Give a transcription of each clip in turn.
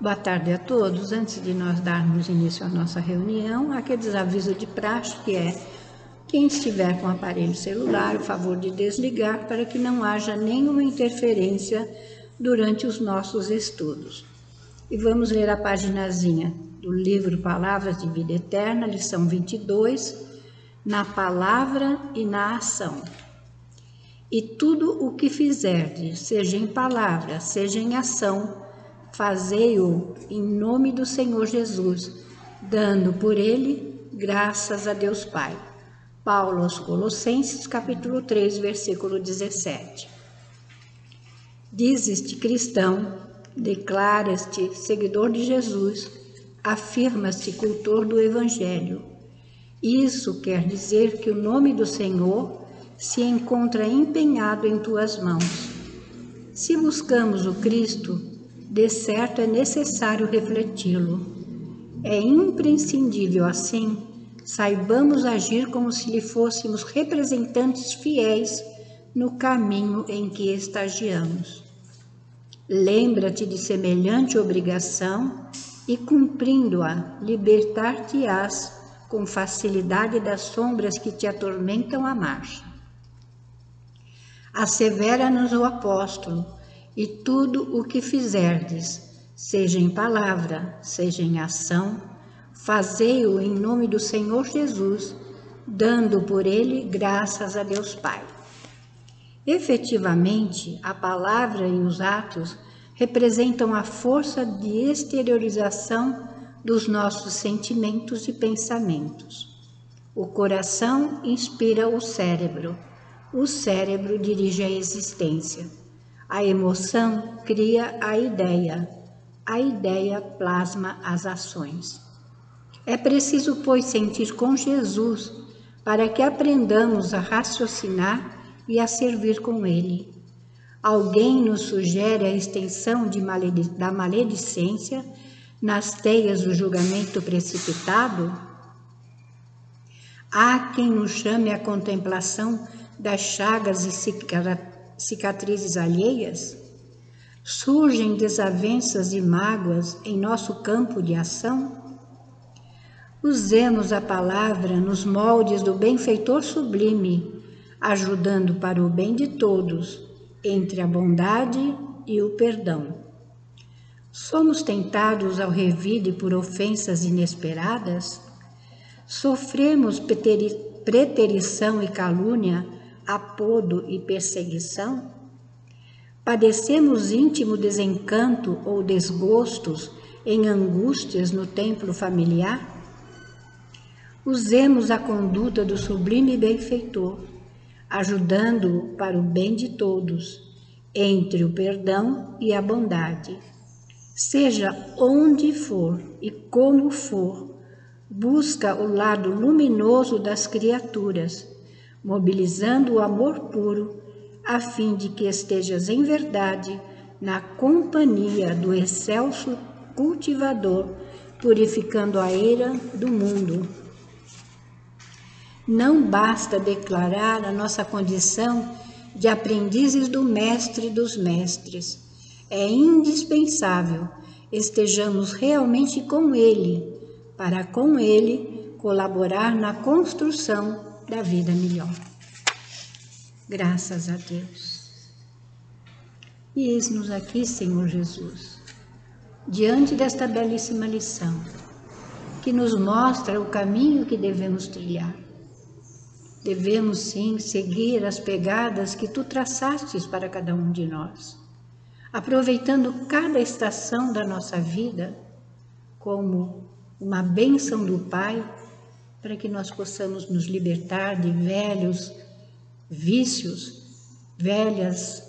Boa tarde a todos. Antes de nós darmos início à nossa reunião, aqueles avisos de praxe que é quem estiver com aparelho celular, por favor de desligar para que não haja nenhuma interferência durante os nossos estudos. E vamos ler a paginazinha do livro Palavras de Vida Eterna, lição 22, na palavra e na ação. E tudo o que fizerdes, seja em palavra, seja em ação, fazei-o em nome do Senhor Jesus, dando por ele graças a Deus Pai. Paulo aos Colossenses, capítulo 3, versículo 17. Dizes-te cristão, declaras-te seguidor de Jesus, afirmas-te cultor do Evangelho. Isso quer dizer que o nome do Senhor se encontra empenhado em tuas mãos. Se buscamos o Cristo, de certo é necessário refleti-lo. É imprescindível, assim, saibamos agir como se lhe fôssemos representantes fiéis no caminho em que estagiamos. Lembra-te de semelhante obrigação e, cumprindo-a, libertar-te-ás com facilidade das sombras que te atormentam a marcha. Assevera-nos o apóstolo: e tudo o que fizerdes, seja em palavra, seja em ação, fazei-o em nome do Senhor Jesus, dando por ele graças a Deus Pai. Efetivamente, a palavra e os atos representam a força de exteriorização dos nossos sentimentos e pensamentos. O coração inspira o cérebro dirige a existência. A emoção cria a ideia plasma as ações. É preciso, pois, sentir com Jesus para que aprendamos a raciocinar e a servir com Ele. Alguém nos sugere a extensão da maledicência nas teias do julgamento precipitado? Há quem nos chame à contemplação das chagas e cicatrizes alheias? Surgem desavenças e mágoas em nosso campo de ação? Usemos a palavra nos moldes do benfeitor sublime, ajudando para o bem de todos, entre a bondade e o perdão. Somos tentados ao revide por ofensas inesperadas? Sofremos preterição e calúnia, apodo e perseguição? Padecemos íntimo desencanto ou desgostos em angústias no templo familiar? Usemos a conduta do sublime benfeitor, ajudando-o para o bem de todos, entre o perdão e a bondade. Seja onde for e como for, busca o lado luminoso das criaturas, mobilizando o amor puro, a fim de que estejas em verdade na companhia do excelso cultivador, purificando a eira do mundo. Não basta declarar a nossa condição de aprendizes do Mestre dos Mestres. É indispensável estejamos realmente com Ele, para com Ele colaborar na construção da vida melhor. Graças a Deus. E eis-nos aqui, Senhor Jesus, diante desta belíssima lição, que nos mostra o caminho que devemos trilhar. Devemos, sim, seguir as pegadas que Tu traçastes para cada um de nós, aproveitando cada estação da nossa vida como uma bênção do Pai, para que nós possamos nos libertar de velhos vícios, velhas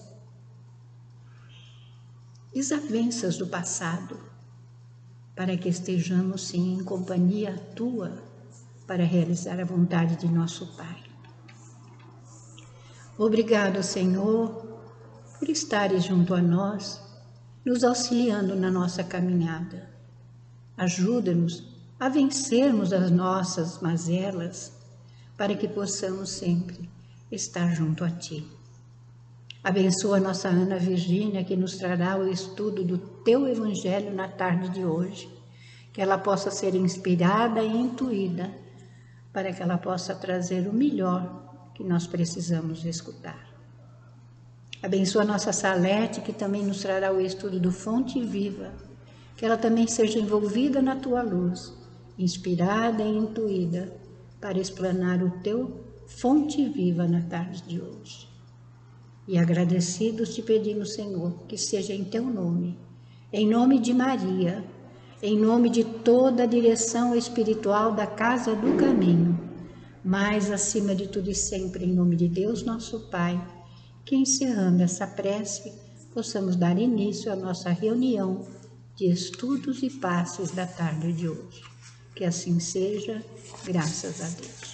desavenças do passado, para que estejamos, sim, em companhia Tua, para realizar a vontade de nosso Pai. Obrigado, Senhor, por estares junto a nós, nos auxiliando na nossa caminhada. Ajuda-nos a vencermos as nossas mazelas, para que possamos sempre estar junto a Ti. Abençoa a nossa Ana Virgínia, que nos trará o estudo do Teu Evangelho na tarde de hoje. Que ela possa ser inspirada e intuída, para que ela possa trazer o melhor que nós precisamos escutar. Abençoa a nossa Salete, que também nos trará o estudo do Fonte Viva. Que ela também seja envolvida na Tua luz, inspirada e intuída, para explanar o Teu Fonte Viva na tarde de hoje. E agradecidos te pedimos, Senhor, que seja em Teu nome, em nome de Maria, em nome de toda a direção espiritual da Casa do Caminho, mas acima de tudo e sempre em nome de Deus nosso Pai, que encerrando essa prece, possamos dar início à nossa reunião de estudos e passes da tarde de hoje. Que assim seja, graças a Deus.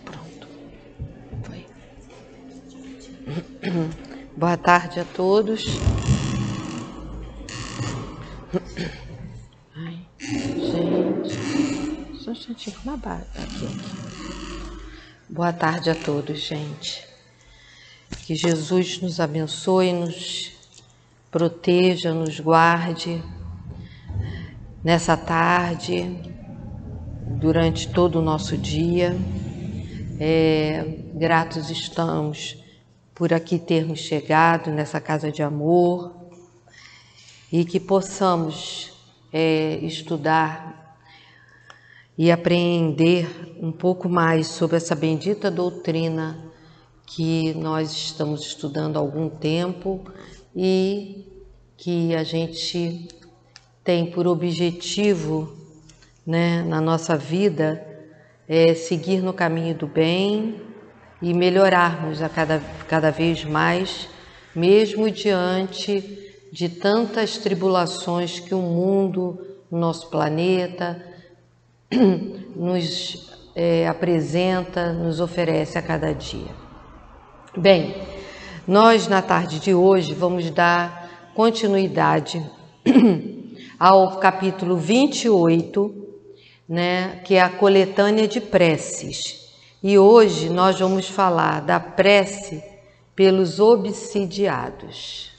Pronto. Foi. Boa tarde a todos. Ai, gente. Só um instantinho, uma barra aqui. Boa tarde a todos, gente. Que Jesus nos abençoe, nos proteja, nos guarde nessa tarde, durante todo o nosso dia. Gratos estamos por aqui termos chegado nessa casa de amor e que possamos estudar e apreender um pouco mais sobre essa bendita doutrina que nós estamos estudando há algum tempo e que a gente tem por objetivo, né, na nossa vida, seguir no caminho do bem e melhorarmos a cada vez mais, mesmo diante de tantas tribulações que o mundo, o nosso planeta, nos apresenta, nos oferece a cada dia. Bem, nós na tarde de hoje vamos dar continuidade ao capítulo 28, né, que é a coletânea de preces. E hoje nós vamos falar da prece pelos obsidiados.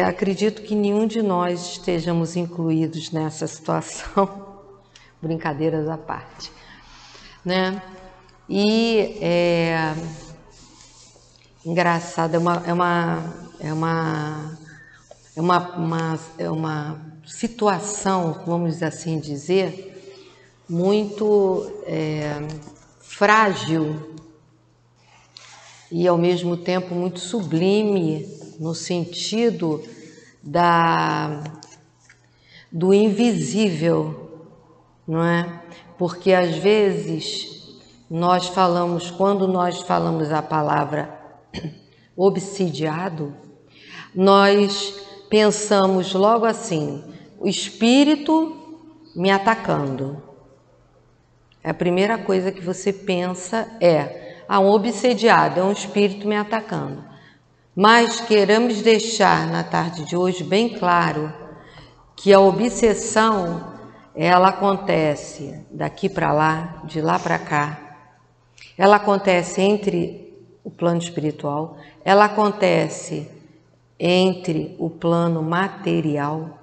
Acredito que nenhum de nós estejamos incluídos nessa situação, brincadeiras à parte, né? E engraçado, é uma situação, vamos assim dizer, muito frágil e ao mesmo tempo muito sublime no sentido do invisível, não é? Porque às vezes quando nós falamos a palavra obsidiado, nós pensamos logo assim, o espírito me atacando. A primeira coisa que você pensa um obsidiado, é um espírito me atacando. Mas queremos deixar na tarde de hoje bem claro que a obsessão, ela acontece daqui para lá, de lá para cá. Ela acontece entre o plano espiritual, ela acontece entre o plano material,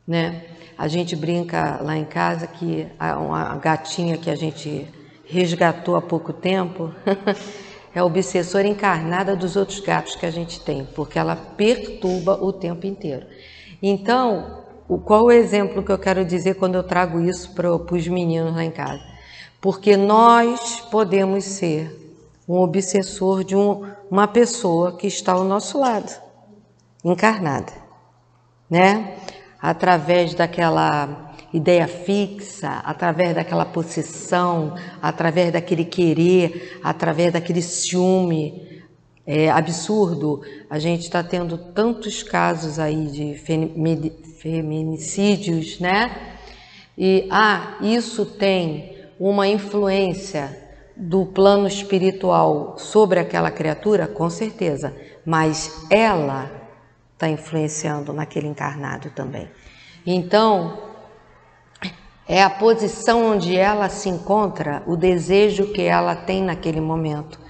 né? A gente brinca lá em casa que uma gatinha que a gente resgatou há pouco tempo é a obsessora encarnada dos outros gatos que a gente tem, porque ela perturba o tempo inteiro. Então, qual o exemplo que eu quero dizer quando eu trago isso para os meninos lá em casa? Porque nós podemos ser um obsessor de uma pessoa que está ao nosso lado, encarnada, né? Através daquela ideia fixa, através daquela possessão, através daquele querer, através daquele ciúme, É absurdo, a gente está tendo tantos casos aí de feminicídios, né? E isso tem uma influência do plano espiritual sobre aquela criatura, com certeza, mas ela está influenciando naquele encarnado também. Então, é a posição onde ela se encontra, o desejo que ela tem naquele momento.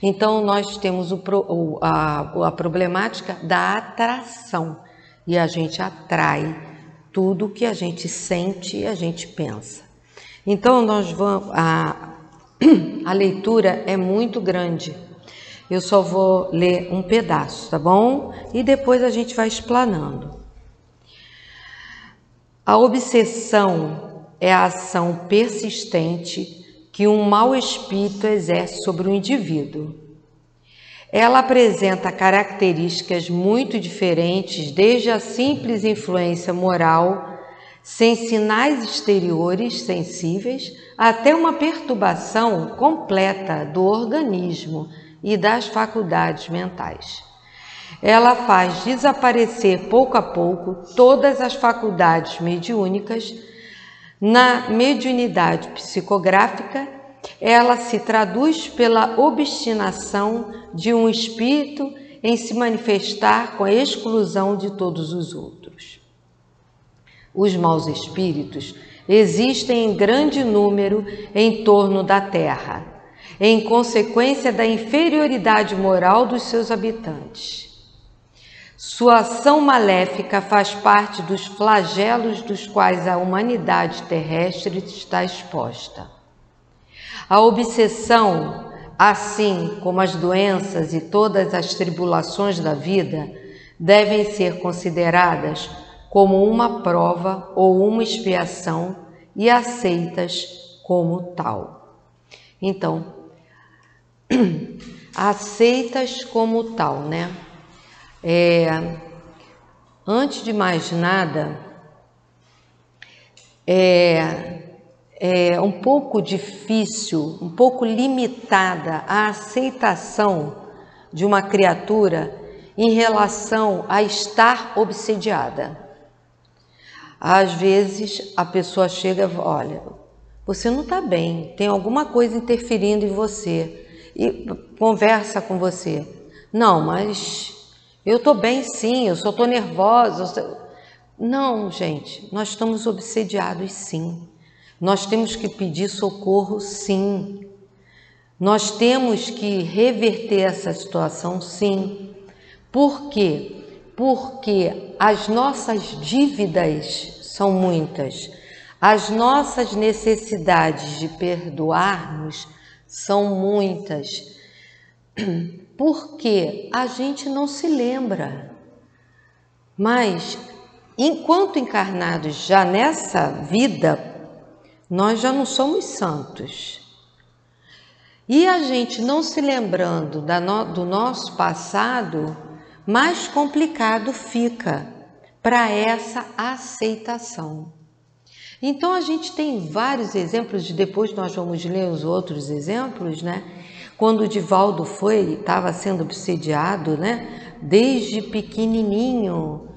Então, nós temos a problemática da atração, e a gente atrai tudo que a gente sente e a gente pensa. Então, nós vamos... A leitura é muito grande. Eu só vou ler um pedaço, tá bom? E depois a gente vai explanando. A obsessão é a ação persistente que um mau espírito exerce sobre o indivíduo. Ela apresenta características muito diferentes, desde a simples influência moral, sem sinais exteriores sensíveis, até uma perturbação completa do organismo e das faculdades mentais. Ela faz desaparecer pouco a pouco todas as faculdades mediúnicas. Na mediunidade psicográfica, ela se traduz pela obstinação de um espírito em se manifestar com a exclusão de todos os outros. Os maus espíritos existem em grande número em torno da Terra, em consequência da inferioridade moral dos seus habitantes. Sua ação maléfica faz parte dos flagelos dos quais a humanidade terrestre está exposta. A obsessão, assim como as doenças e todas as tribulações da vida, devem ser consideradas como uma prova ou uma expiação e aceitas como tal. Então, aceitas como tal, né? Antes de mais nada, é um pouco difícil, um pouco limitada a aceitação de uma criatura em relação a estar obsediada. Às vezes a pessoa chega e fala, olha, você não está bem, tem alguma coisa interferindo em você, e conversa com você. Não, mas eu estou bem sim, eu só estou nervosa. Não, gente, nós estamos obsediados sim. Nós temos que pedir socorro sim. Nós temos que reverter essa situação sim. Por quê? Porque as nossas dívidas são muitas. As nossas necessidades de perdoarmos são muitas. Porque a gente não se lembra. Mas, enquanto encarnados já nessa vida, nós já não somos santos. E a gente não se lembrando do nosso passado, mais complicado fica para essa aceitação. Então a gente tem vários exemplos, depois nós vamos ler os outros exemplos, né? Quando o Divaldo estava sendo obsediado, né? Desde pequenininho,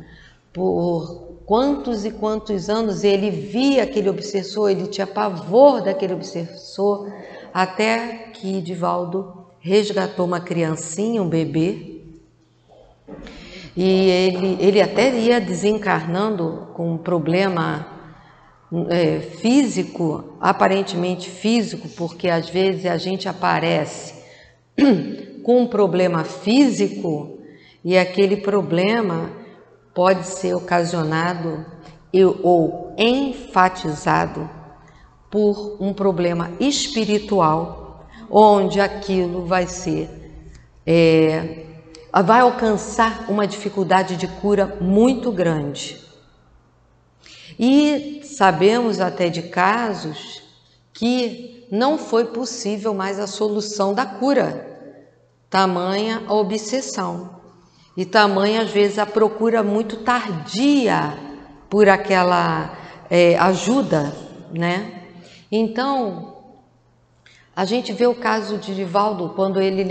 por quantos e quantos anos ele via aquele obsessor, ele tinha pavor daquele obsessor, até que Divaldo resgatou uma criancinha, um bebê, e ele até ia desencarnando com um problema físico, aparentemente físico, porque às vezes a gente aparece com um problema físico e aquele problema pode ser ocasionado ou enfatizado por um problema espiritual, onde aquilo vai alcançar uma dificuldade de cura muito grande. E sabemos até de casos que não foi possível mais a solução da cura, tamanha a obsessão e tamanha às vezes a procura muito tardia por aquela ajuda, né? Então, A gente vê o caso de Divaldo, quando ele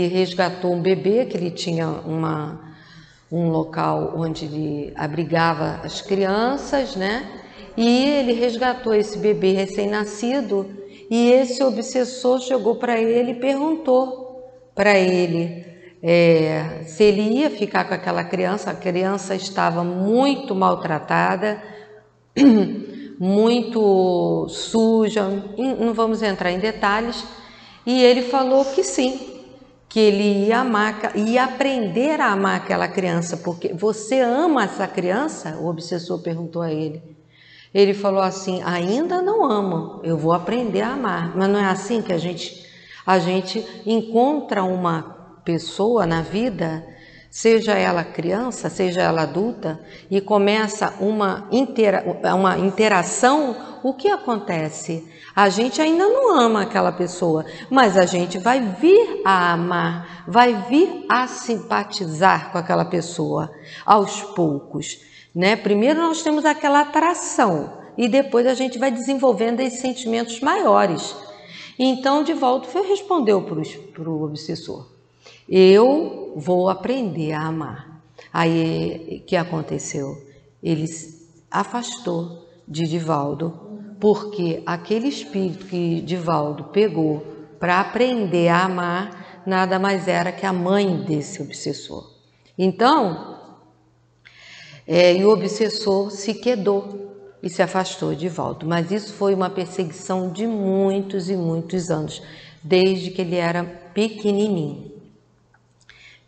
resgatou um bebê, que ele tinha um local onde ele abrigava as crianças, né? E ele resgatou esse bebê recém-nascido, e esse obsessor chegou para ele e perguntou para ele se ele ia ficar com aquela criança. A criança estava muito maltratada, muito suja, não vamos entrar em detalhes, e ele falou que sim, que ele ia amar, ia aprender a amar aquela criança. Porque você ama essa criança? O obsessor perguntou a ele. Ele falou assim: ainda não amo, eu vou aprender a amar. Mas não é assim que a gente encontra uma pessoa na vida, seja ela criança, seja ela adulta, e começa uma interação. O que acontece? A gente ainda não ama aquela pessoa, mas a gente vai vir a amar, vai vir a simpatizar com aquela pessoa aos poucos, né? Primeiro nós temos aquela atração e depois a gente vai desenvolvendo esses sentimentos maiores. Então Divaldo respondeu para o obsessor: eu vou aprender a amar. Aí o que aconteceu? Ele se afastou de Divaldo, porque aquele espírito que Divaldo pegou para aprender a amar nada mais era que a mãe desse obsessor. Então, e o obsessor se quedou e se afastou de Divaldo. Mas isso foi uma perseguição de muitos e muitos anos, desde que ele era pequenininho.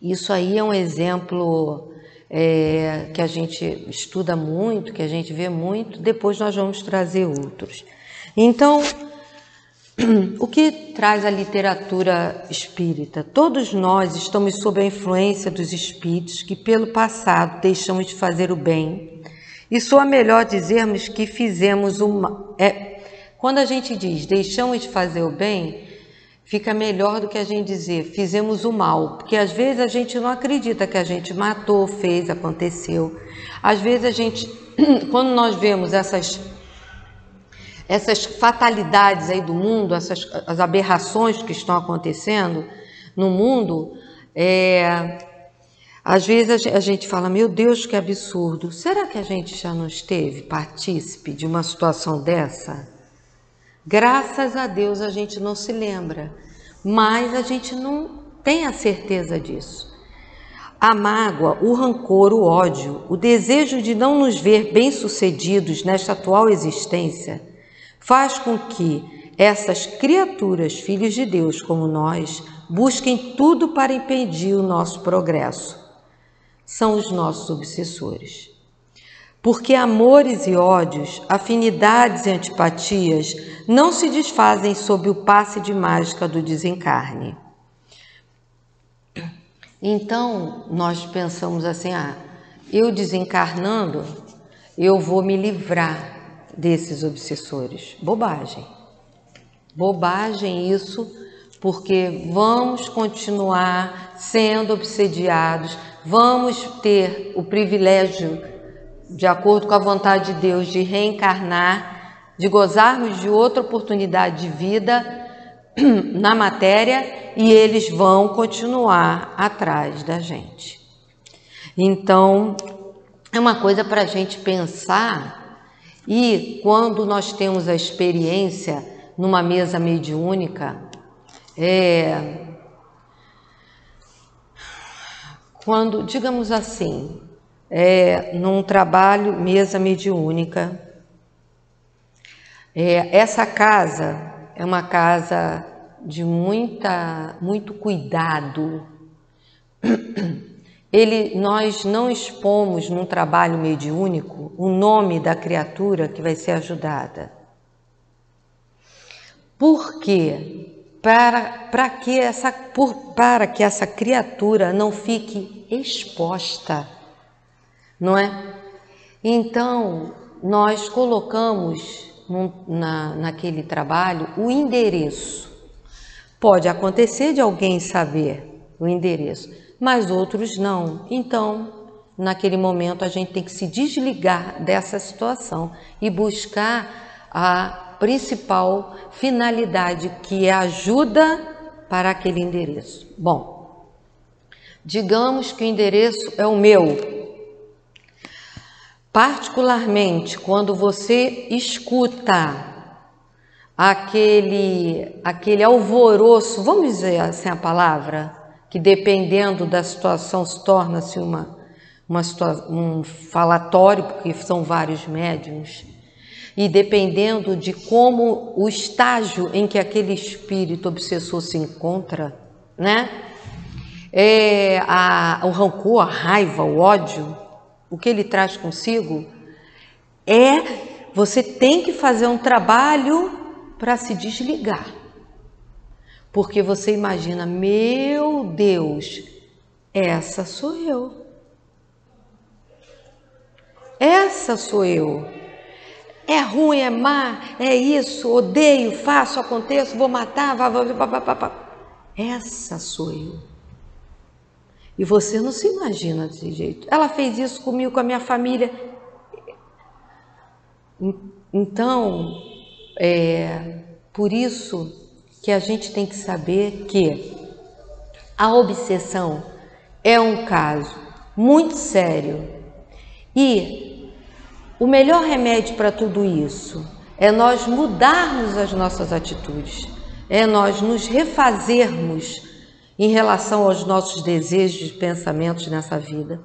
Isso aí é um exemplo que a gente estuda muito, que a gente vê muito. Depois nós vamos trazer outros. Então, o que traz a literatura espírita? Todos nós estamos sob a influência dos espíritos que pelo passado deixamos de fazer o bem. E soa melhor dizermos que fizemos o mal. Quando a gente diz deixamos de fazer o bem, fica melhor do que a gente dizer fizemos o mal, porque às vezes a gente não acredita que a gente matou, fez, aconteceu. Às vezes a gente, quando nós vemos essas fatalidades aí do mundo, as aberrações que estão acontecendo no mundo, às vezes a gente fala: meu Deus, que absurdo. Será que a gente já não esteve partícipe de uma situação dessa? Graças a Deus a gente não se lembra, mas a gente não tem a certeza disso. A mágoa, o rancor, o ódio, o desejo de não nos ver bem-sucedidos nesta atual existência faz com que essas criaturas, filhos de Deus como nós, busquem tudo para impedir o nosso progresso. São os nossos obsessores. Porque amores e ódios, afinidades e antipatias não se desfazem sob o passe de mágica do desencarne. Então, nós pensamos assim: eu desencarnando, eu vou me livrar desses obsessores. Bobagem. Bobagem isso, porque vamos continuar sendo obsediados, vamos ter o privilégio, de acordo com a vontade de Deus, de reencarnar, de gozarmos de outra oportunidade de vida na matéria, e eles vão continuar atrás da gente. Então, é uma coisa para a gente pensar. E quando nós temos a experiência numa mesa mediúnica, quando, digamos assim, num trabalho, mesa mediúnica, essa casa é uma casa de muito cuidado. Nós não expomos num trabalho mediúnico o nome da criatura que vai ser ajudada. Por quê? Para que essa criatura não fique exposta, não é? Então, nós colocamos naquele trabalho o endereço. Pode acontecer de alguém saber o endereço, mas outros não. Então, naquele momento, a gente tem que se desligar dessa situação e buscar a principal finalidade, que é ajuda para aquele endereço. Bom, digamos que o endereço é o meu. Particularmente, quando você escuta aquele alvoroço, vamos dizer assim a palavra, que dependendo da situação se torna-se um falatório, porque são vários médiuns, e dependendo de como o estágio em que aquele espírito obsessor se encontra, né? O rancor, a raiva, o ódio, o que ele traz consigo, você tem que fazer um trabalho para se desligar. Porque você imagina, meu Deus, essa sou eu. Essa sou eu. É ruim, é má, é isso, odeio, faço, aconteço, vou matar, essa sou eu. E você não se imagina desse jeito. Ela fez isso comigo, com a minha família. Então, por isso que a gente tem que saber que a obsessão é um caso muito sério. E o melhor remédio para tudo isso é nós mudarmos as nossas atitudes, é nós nos refazermos em relação aos nossos desejos e pensamentos nessa vida.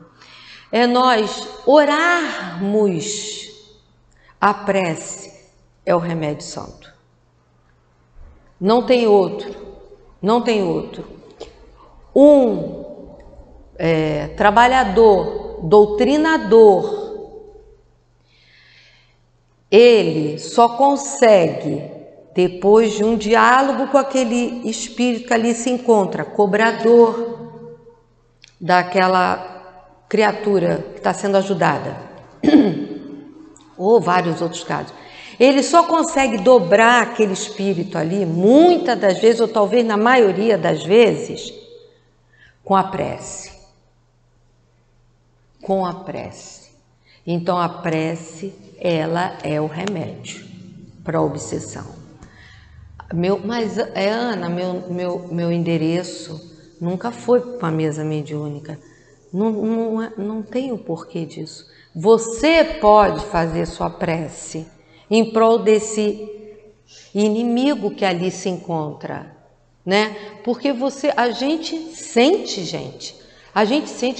É nós orarmos. A prece é o remédio santo. Não tem outro. Não tem outro. Trabalhador, doutrinador, ele só consegue, depois de um diálogo com aquele espírito que ali se encontra, cobrador daquela criatura que está sendo ajudada, ou vários outros casos, ele só consegue dobrar aquele espírito ali, muitas das vezes, ou talvez na maioria das vezes, com a prece. Com a prece. Então a prece, ela é o remédio para a obsessão. Ana, meu endereço nunca foi para uma mesa mediúnica. Não tem o porquê disso. Você pode fazer sua prece em prol desse inimigo que ali se encontra, né? Porque a gente sente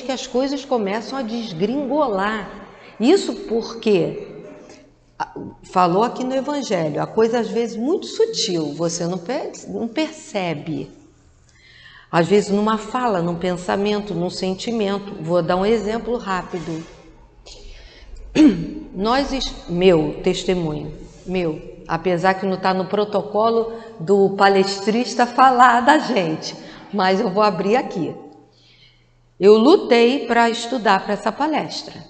que as coisas começam a desgringolar. Isso porque falou aqui no Evangelho, a coisa às vezes muito sutil, você não percebe. Às vezes numa fala, num pensamento, num sentimento. Vou dar um exemplo rápido. Meu testemunho, apesar que não está no protocolo do palestrista falar da gente, mas eu vou abrir aqui. Eu lutei para estudar para essa palestra,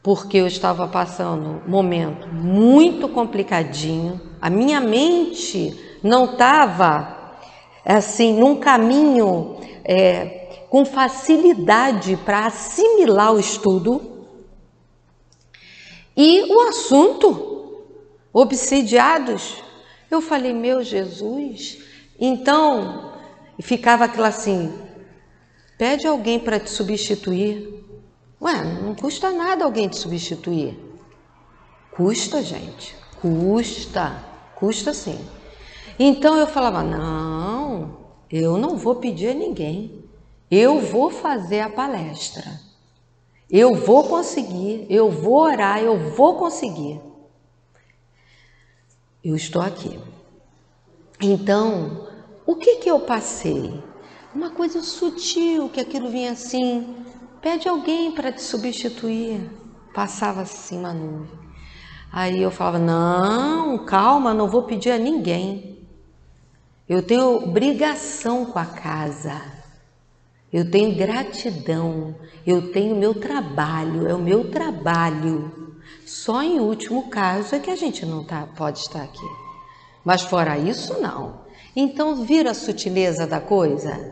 porque eu estava passando um momento muito complicadinho, a minha mente não estava assim num caminho com facilidade para assimilar o estudo, e o assunto, obsidiados, eu falei, meu Jesus, então ficava aquilo assim, pede alguém para te substituir. Ué, não custa nada alguém te substituir. Custa, gente, custa sim. Então eu falava, não, eu não vou pedir a ninguém, eu vou fazer a palestra, eu vou conseguir, eu vou orar, eu vou conseguir. Eu estou aqui. Então, o que eu passei? Uma coisa sutil, que aquilo vinha assim, pede alguém para te substituir. Passava assim uma nuvem. Aí eu falava, não, calma, não vou pedir a ninguém. Eu tenho obrigação com a casa. Eu tenho gratidão. Eu tenho meu trabalho, é o meu trabalho. Só em último caso é que a gente não pode estar aqui. Mas fora isso, não. Então, vira a sutileza da coisa,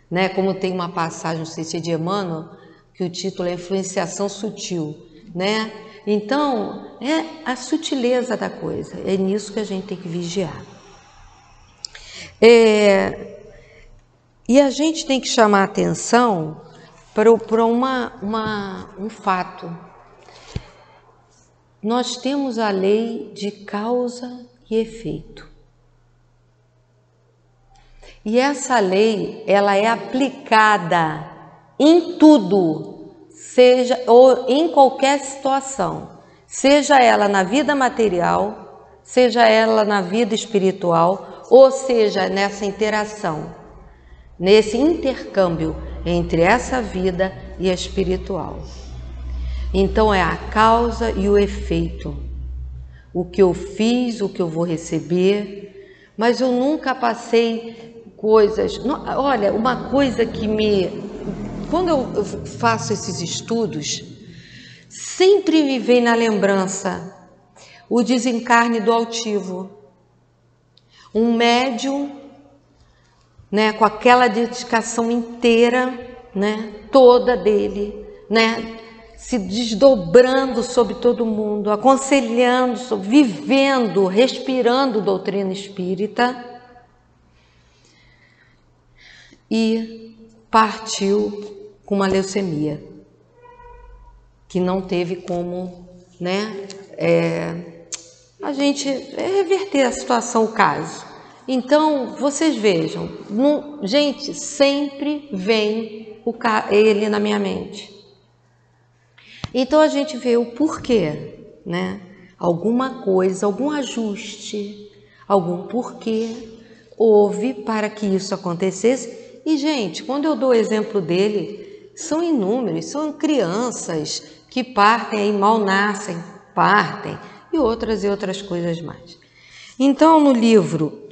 né? Como tem uma passagem, não sei se é de Emmanuel, que o título é Influenciação Sutil, né? Então, é a sutileza da coisa, é nisso que a gente tem que vigiar. E a gente tem que chamar a atenção para um fato. Nós temos a lei de causa e efeito. E essa lei, ela é aplicada em tudo, seja ou em qualquer situação, seja ela na vida material, seja ela na vida espiritual, ou seja, nessa interação, nesse intercâmbio entre essa vida e a espiritual. Então é a causa e o efeito. O que eu fiz, o que eu vou receber, mas eu nunca passei coisas... Olha, uma coisa que quando eu faço esses estudos, sempre me vem na lembrança o desencarne do altivo. Um médium, né, com aquela dedicação inteira, né, toda dele, né, se desdobrando sobre todo mundo, aconselhando, vivendo, respirando doutrina espírita, e partiu com uma leucemia, que não teve como, né, a gente reverter a situação, o caso. Então, vocês vejam, gente, sempre vem ele na minha mente. Então, a gente vê o porquê, né? Alguma coisa, algum ajuste, algum porquê houve para que isso acontecesse. E, gente, quando eu dou o exemplo dele, são inúmeros, são crianças que partem aí, mal nascem, partem, e outras coisas mais. Então, no livro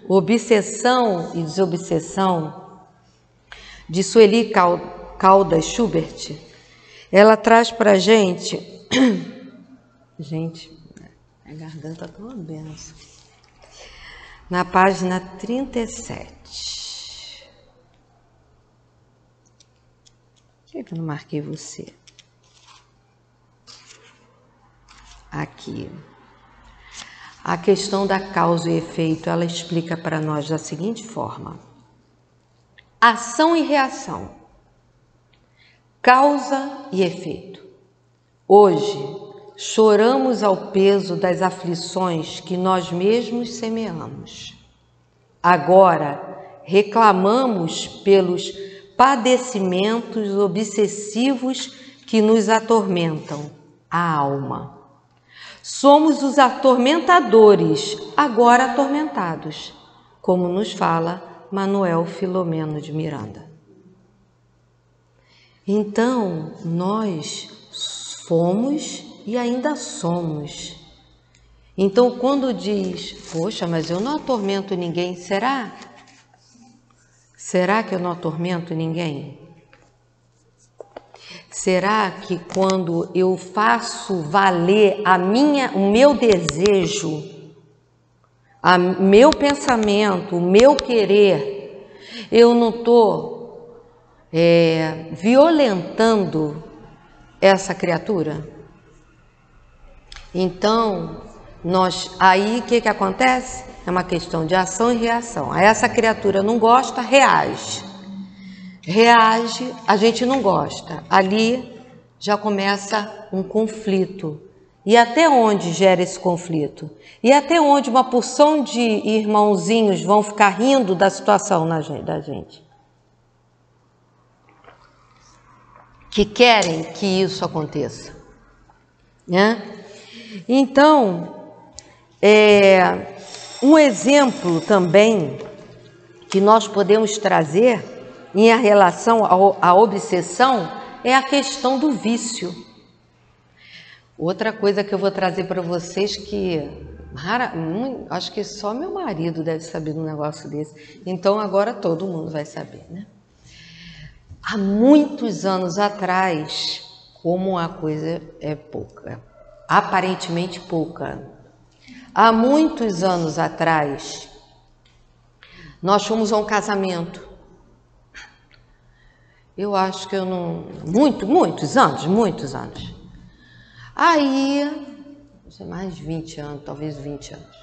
Obsessão e Desobsessão, de Sueli Caldas Schubert, ela traz para a gente... Gente, a garganta está uma benção. Na página 37. Por que eu não marquei você? Aqui. A questão da causa e efeito, ela explica para nós da seguinte forma: ação e reação, causa e efeito. Hoje, choramos ao peso das aflições que nós mesmos semeamos. Agora, reclamamos pelos padecimentos obsessivos que nos atormentam a alma. Somos os atormentadores, agora atormentados, como nos fala Manuel Filomeno de Miranda. Então, nós fomos e ainda somos. Então, quando diz, poxa, mas eu não atormento ninguém, será? Será que eu não atormento ninguém? Será que quando eu faço valer o meu desejo, meu pensamento, o meu querer, eu não estou violentando essa criatura? Então, aí o que acontece? É uma questão de ação e reação. Aí essa criatura não gosta, reage. Reage, a gente não gosta. Ali já começa um conflito. E até onde gera esse conflito? E até onde uma porção de irmãozinhos vão ficar rindo da situação da gente? Que querem que isso aconteça, né? Então, um exemplo também que nós podemos trazer em relação à obsessão é a questão do vício. Outra coisa que eu vou trazer para vocês que acho que só meu marido deve saber de um negócio desse. Então agora todo mundo vai saber, né? Há muitos anos atrás, como a coisa é pouca, aparentemente pouca. Há muitos anos atrás, nós fomos a um casamento. Eu acho que muitos anos. Aí, mais de 20 anos, talvez 20 anos.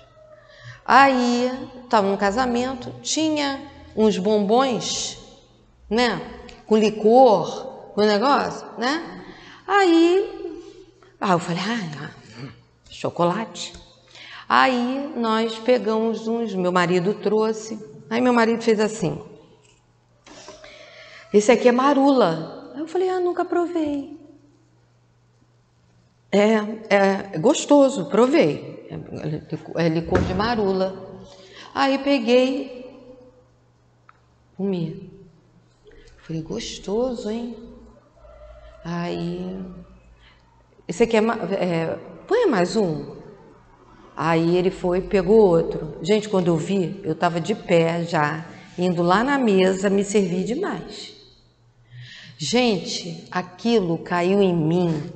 Aí, estava num casamento, tinha uns bombons, né? Com licor, com negócio, né? Aí eu falei, chocolate. Aí nós pegamos uns, meu marido trouxe. Aí meu marido fez assim. Esse aqui é marula. Aí eu falei, nunca provei. É gostoso, provei. É licor de marula. Aí peguei, comi. Falei, gostoso, hein? Aí, esse aqui põe mais um. Aí ele foi, pegou outro. Gente, quando eu vi, eu estava de pé já, indo lá na mesa me servir demais. Gente, aquilo caiu em mim,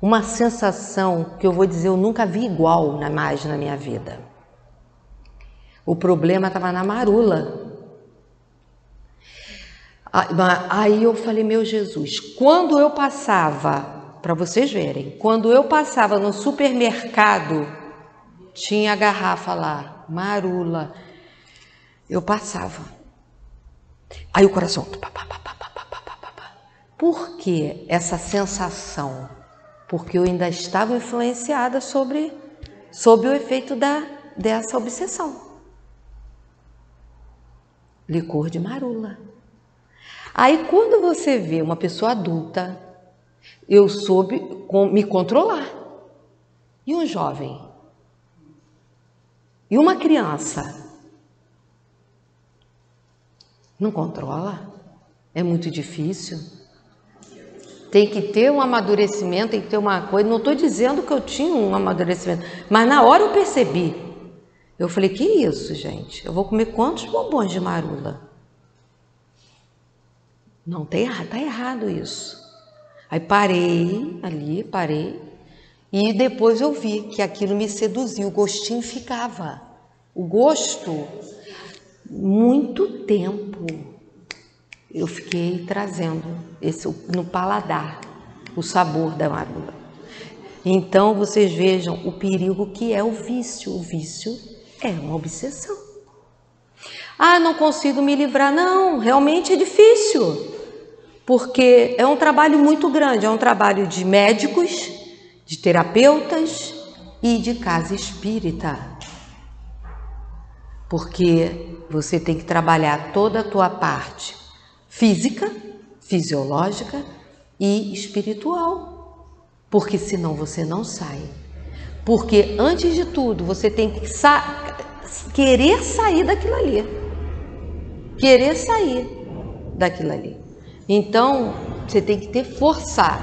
uma sensação que eu vou dizer, eu nunca vi igual mais na minha vida. O problema estava na marula. Aí eu falei, meu Jesus, quando eu passava, para vocês verem, quando eu passava no supermercado, tinha a garrafa lá, marula, eu passava. Aí o coração, por que essa sensação? Porque eu ainda estava influenciada sob o efeito dessa obsessão. Licor de marula. Aí quando você vê uma pessoa adulta, eu soube me controlar. E um jovem? E uma criança? Não controla? É muito difícil. Tem que ter um amadurecimento, tem que ter uma coisa. Não estou dizendo que eu tinha um amadurecimento, mas na hora eu percebi. Eu falei, que isso, gente? Eu vou comer quantos bombons de marula? Não, tá errado isso. Aí parei, e depois eu vi que aquilo me seduziu, o gostinho ficava. O gosto, muito tempo, eu fiquei trazendo no paladar, o sabor da marula. Então, vocês vejam o perigo que é o vício. O vício é uma obsessão. Não consigo me livrar. Não, realmente é difícil. Porque é um trabalho muito grande, é um trabalho de médicos, de terapeutas e de casa espírita. Porque você tem que trabalhar toda a tua parte física, fisiológica e espiritual. Porque senão você não sai. Porque antes de tudo você tem que querer sair daquilo ali. Querer sair daquilo ali. Então, você tem que forçar.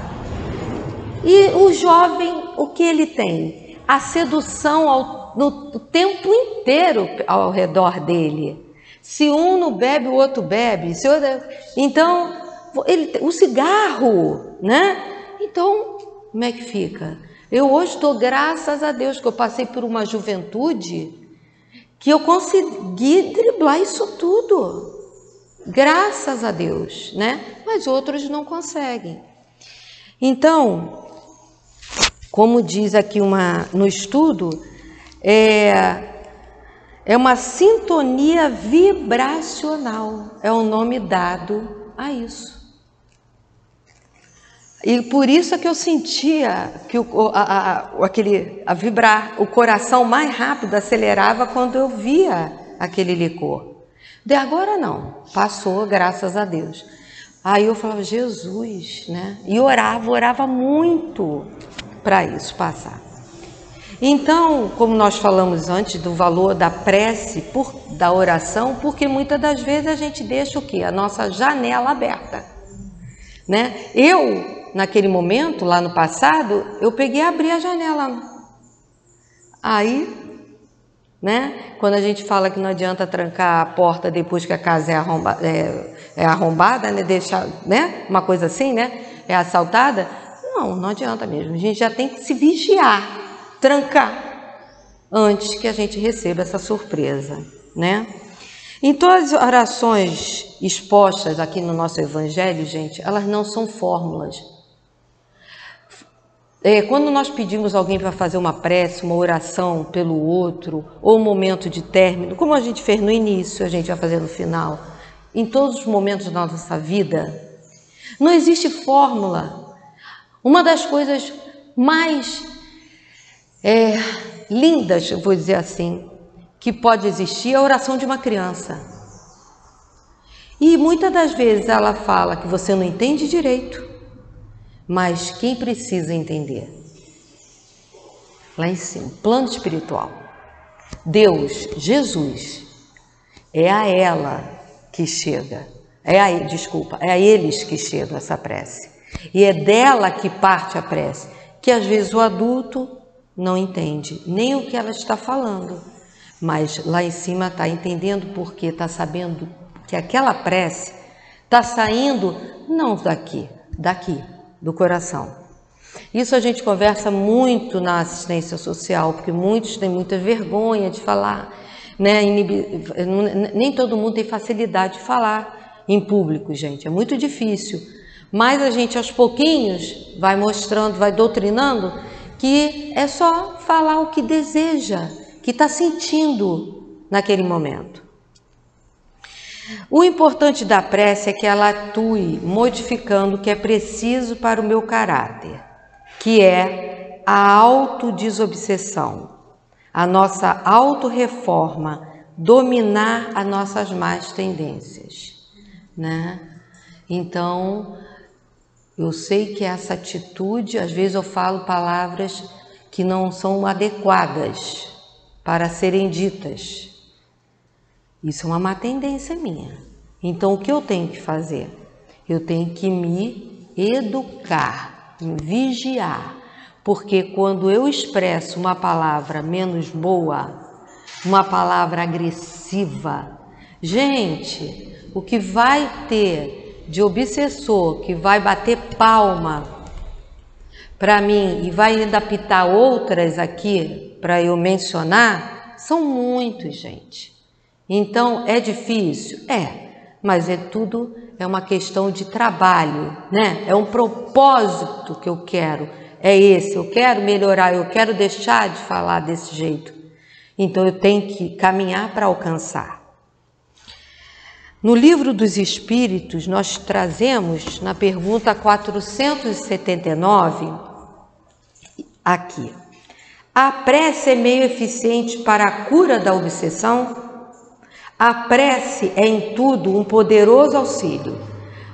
E o jovem, o que ele tem? A sedução no tempo inteiro ao redor dele. Se um não bebe, o outro bebe. Então, o cigarro, né? Então, como é que fica? Eu hoje estou, graças a Deus, que eu passei por uma juventude que eu consegui driblar isso tudo. Graças a Deus, né? Mas outros não conseguem. Então, como diz aqui no estudo, é uma sintonia vibracional, é o nome dado a isso. E por isso é que eu sentia que a vibrar, o coração mais rápido acelerava quando eu via aquele licor. De agora não, passou, graças a Deus. Aí eu falava, Jesus, né? E orava muito para isso passar. Então, como nós falamos antes do valor da prece, da oração, porque muitas das vezes a gente deixa o quê? A nossa janela aberta, né? Naquele momento, lá no passado, eu peguei e abri a janela. Aí, né? Quando a gente fala que não adianta trancar a porta depois que a casa é arrombada, né? Deixar, né? Uma coisa assim, né? É assaltada. Não adianta mesmo. A gente já tem que se vigiar, trancar, antes que a gente receba essa surpresa, né? Então, as orações expostas aqui no nosso Evangelho, gente, elas não são fórmulas. Quando nós pedimos alguém para fazer uma prece, uma oração pelo outro, ou um momento de término, como a gente fez no início, a gente vai fazer no final, em todos os momentos da nossa vida, não existe fórmula. Uma das coisas mais lindas, eu vou dizer assim, que pode existir é a oração de uma criança. E muitas das vezes ela fala que você não entende direito, mas quem precisa entender? Lá em cima, plano espiritual. Deus, Jesus, é a ela que chega. É a eles que chega essa prece. E é dela que parte a prece, que às vezes o adulto não entende nem o que ela está falando, mas lá em cima está entendendo porque está sabendo que aquela prece está saindo não daqui, do coração. Isso a gente conversa muito na assistência social, porque muitos têm muita vergonha de falar, né? Nem todo mundo tem facilidade de falar em público, gente, é muito difícil. Mas a gente aos pouquinhos vai mostrando, vai doutrinando que é só falar o que deseja, que está sentindo naquele momento. O importante da prece é que ela atue modificando o que é preciso para o meu caráter, que é a autodesobsessão, a nossa autorreforma, dominar as nossas más tendências, né? Então, eu sei que essa atitude, às vezes eu falo palavras que não são adequadas para serem ditas. Isso é uma má tendência minha. Então, o que eu tenho que fazer? Eu tenho que me educar, me vigiar, porque quando eu expresso uma palavra menos boa, uma palavra agressiva, gente, o que vai ter de obsessor, que vai bater palma para mim e vai ainda apitar outras aqui para eu mencionar, são muitos, gente. Então, é difícil? Mas é uma questão de trabalho, né? É um propósito que eu quero, é esse, eu quero melhorar, eu quero deixar de falar desse jeito. Então, eu tenho que caminhar para alcançar. No Livro dos Espíritos, nós trazemos, na pergunta 479, aqui. A prece é meio eficiente para a cura da obsessão? A prece é em tudo um poderoso auxílio,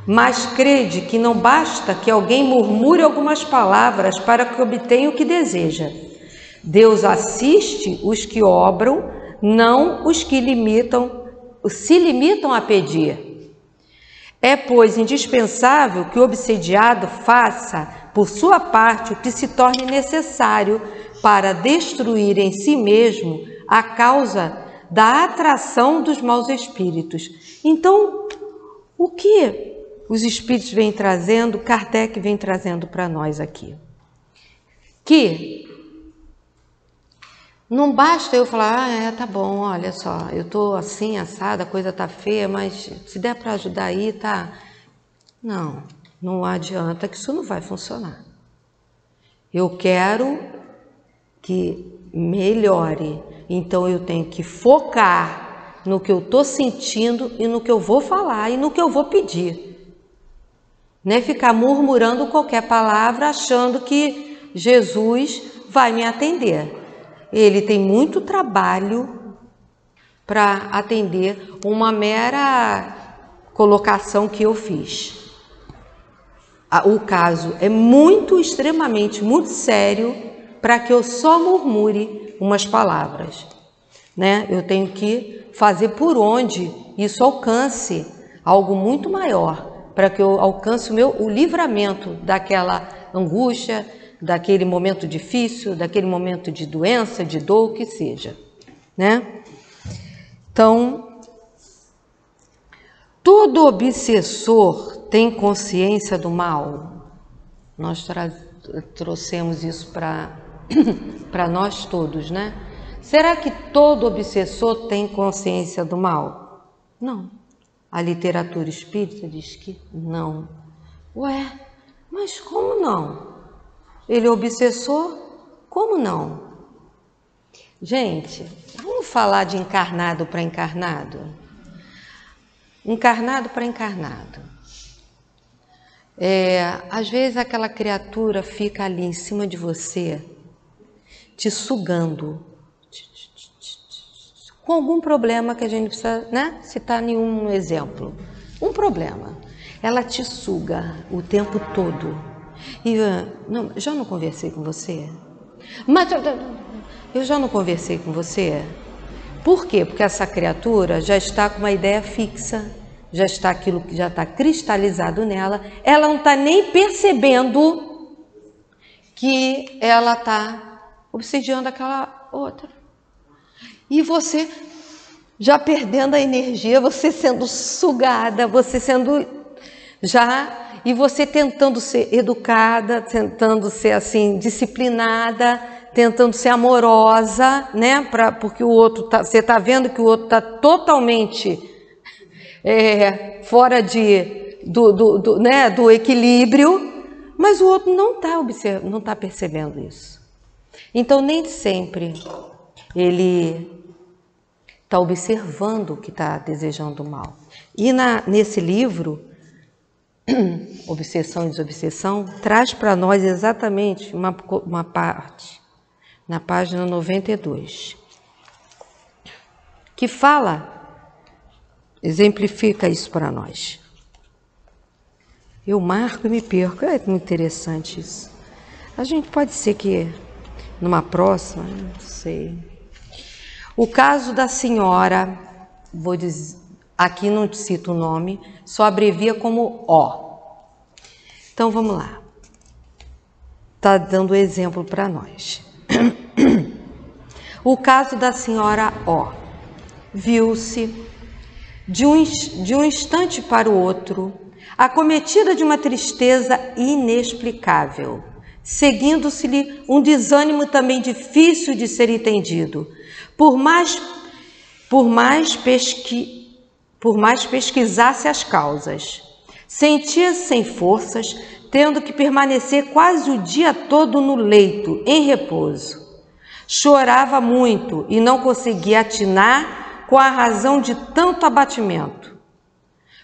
mas crede que não basta que alguém murmure algumas palavras para que obtenha o que deseja. Deus assiste os que obram, não os que se limitam a pedir. É, pois, indispensável que o obsediado faça, por sua parte, o que se torne necessário para destruir em si mesmo a causa da atração dos maus espíritos. Então, o que os espíritos vêm trazendo, Kardec vem trazendo para nós aqui? Que não basta eu falar, tá bom, olha só, eu tô assim, assada, a coisa tá feia, mas se der para ajudar aí, tá? Não adianta, que isso não vai funcionar. Eu quero que melhore, então eu tenho que focar no que eu tô sentindo e no que eu vou falar e no que eu vou pedir. Não é ficar murmurando qualquer palavra achando que Jesus vai me atender. Ele tem muito trabalho para atender uma mera colocação que eu fiz. O caso é extremamente, muito sério para que eu só murmure umas palavras, né? Eu tenho que fazer por onde isso alcance algo muito maior, para que eu alcance o livramento daquela angústia, daquele momento difícil, daquele momento de doença, de dor, o que seja, né? Então, todo obsessor tem consciência do mal. Nós trouxemos isso para nós todos, né? Será que todo obsessor tem consciência do mal? Não. A literatura espírita diz que não. Ué, mas como não? Ele é obsessor? Como não? Gente, vamos falar de encarnado para encarnado? Encarnado para encarnado. Às vezes aquela criatura fica ali em cima de você, te sugando, com algum problema que a gente precisa, né, citar nenhum exemplo. Um problema. Ela te suga o tempo todo. E não, já não conversei com você? Mas eu já não conversei com você? Por quê? Porque essa criatura já está com uma ideia fixa, já está aquilo que já está cristalizado nela, ela não está nem percebendo que ela está obsediando aquela outra. E você já perdendo a energia, você sendo sugada, você sendo já, e você tentando ser educada, tentando ser assim, disciplinada, tentando ser amorosa, né? Porque o outro você está vendo que o outro está totalmente fora do equilíbrio, mas o outro não está percebendo isso. Então nem sempre ele está observando o que está desejando mal. E nesse livro, Obsessão e Desobsessão, traz para nós exatamente uma parte, na página 92, que exemplifica isso para nós. Eu marco e me perco, é muito interessante isso. A gente pode ser que numa próxima, não sei. O caso da senhora, vou dizer, aqui não cito o nome, só abrevia como O. Então vamos lá. Está dando exemplo para nós. O caso da senhora O. Viu-se de um instante para o outro, acometida de uma tristeza inexplicável, seguindo-se-lhe um desânimo também difícil de ser entendido. Por mais pesquisasse as causas, sentia-se sem forças, tendo que permanecer quase o dia todo no leito, em repouso. Chorava muito e não conseguia atinar com a razão de tanto abatimento.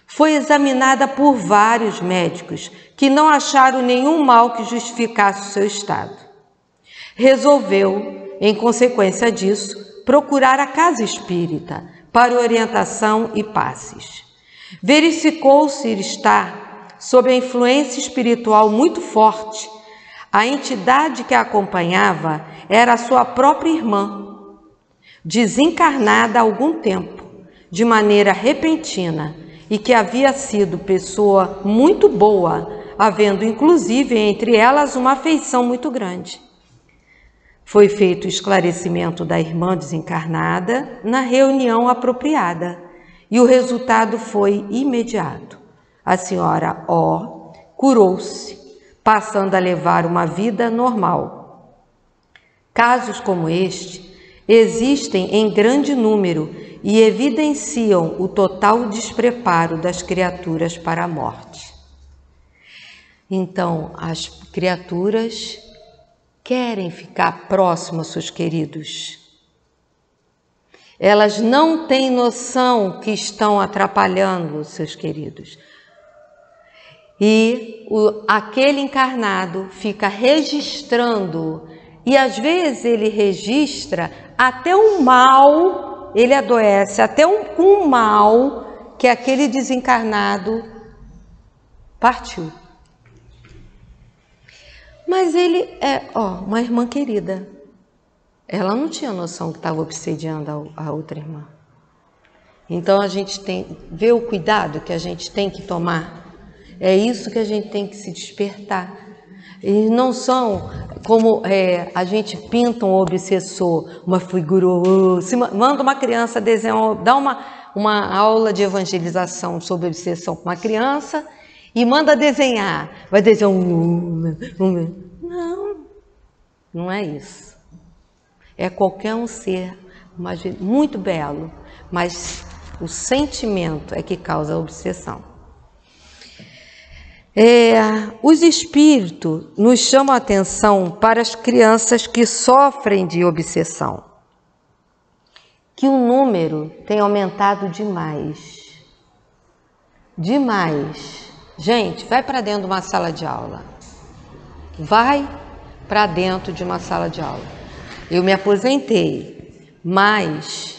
Foi examinada por vários médicos que não acharam nenhum mal que justificasse o seu estado. Resolveu, em consequência disso, procurar a casa espírita para orientação e passes. Verificou-se estar sob a influência espiritual muito forte. A entidade que a acompanhava era a sua própria irmã, desencarnada há algum tempo, de maneira repentina, e que havia sido pessoa muito boa, havendo inclusive entre elas uma afeição muito grande. Foi feito o esclarecimento da irmã desencarnada na reunião apropriada e o resultado foi imediato. A senhora O curou-se, passando a levar uma vida normal. Casos como este existem em grande número e evidenciam o total despreparo das criaturas para a morte. Então, as criaturas querem ficar próximas aos seus queridos. Elas não têm noção que estão atrapalhando os seus queridos. E aquele encarnado fica registrando, e às vezes ele registra até um mal, ele adoece, até um mal que aquele desencarnado partiu. Mas ele é uma irmã querida. Ela não tinha noção que estava obsediando a outra irmã. Então a gente tem que ver o cuidado que a gente tem que tomar. É isso que a gente tem que se despertar. Eles não são como a gente pinta um obsessor, uma figura. Manda uma criança desenhar, dá uma aula de evangelização sobre obsessão com uma criança e manda desenhar. Vai desenhar não é isso. É qualquer um ser muito belo, mas o sentimento é que causa a obsessão. Os espíritos nos chamam a atenção para as crianças que sofrem de obsessão, que o número tem aumentado demais. Demais. Gente, vai para dentro de uma sala de aula. Vai para dentro de uma sala de aula. Eu me aposentei, mas,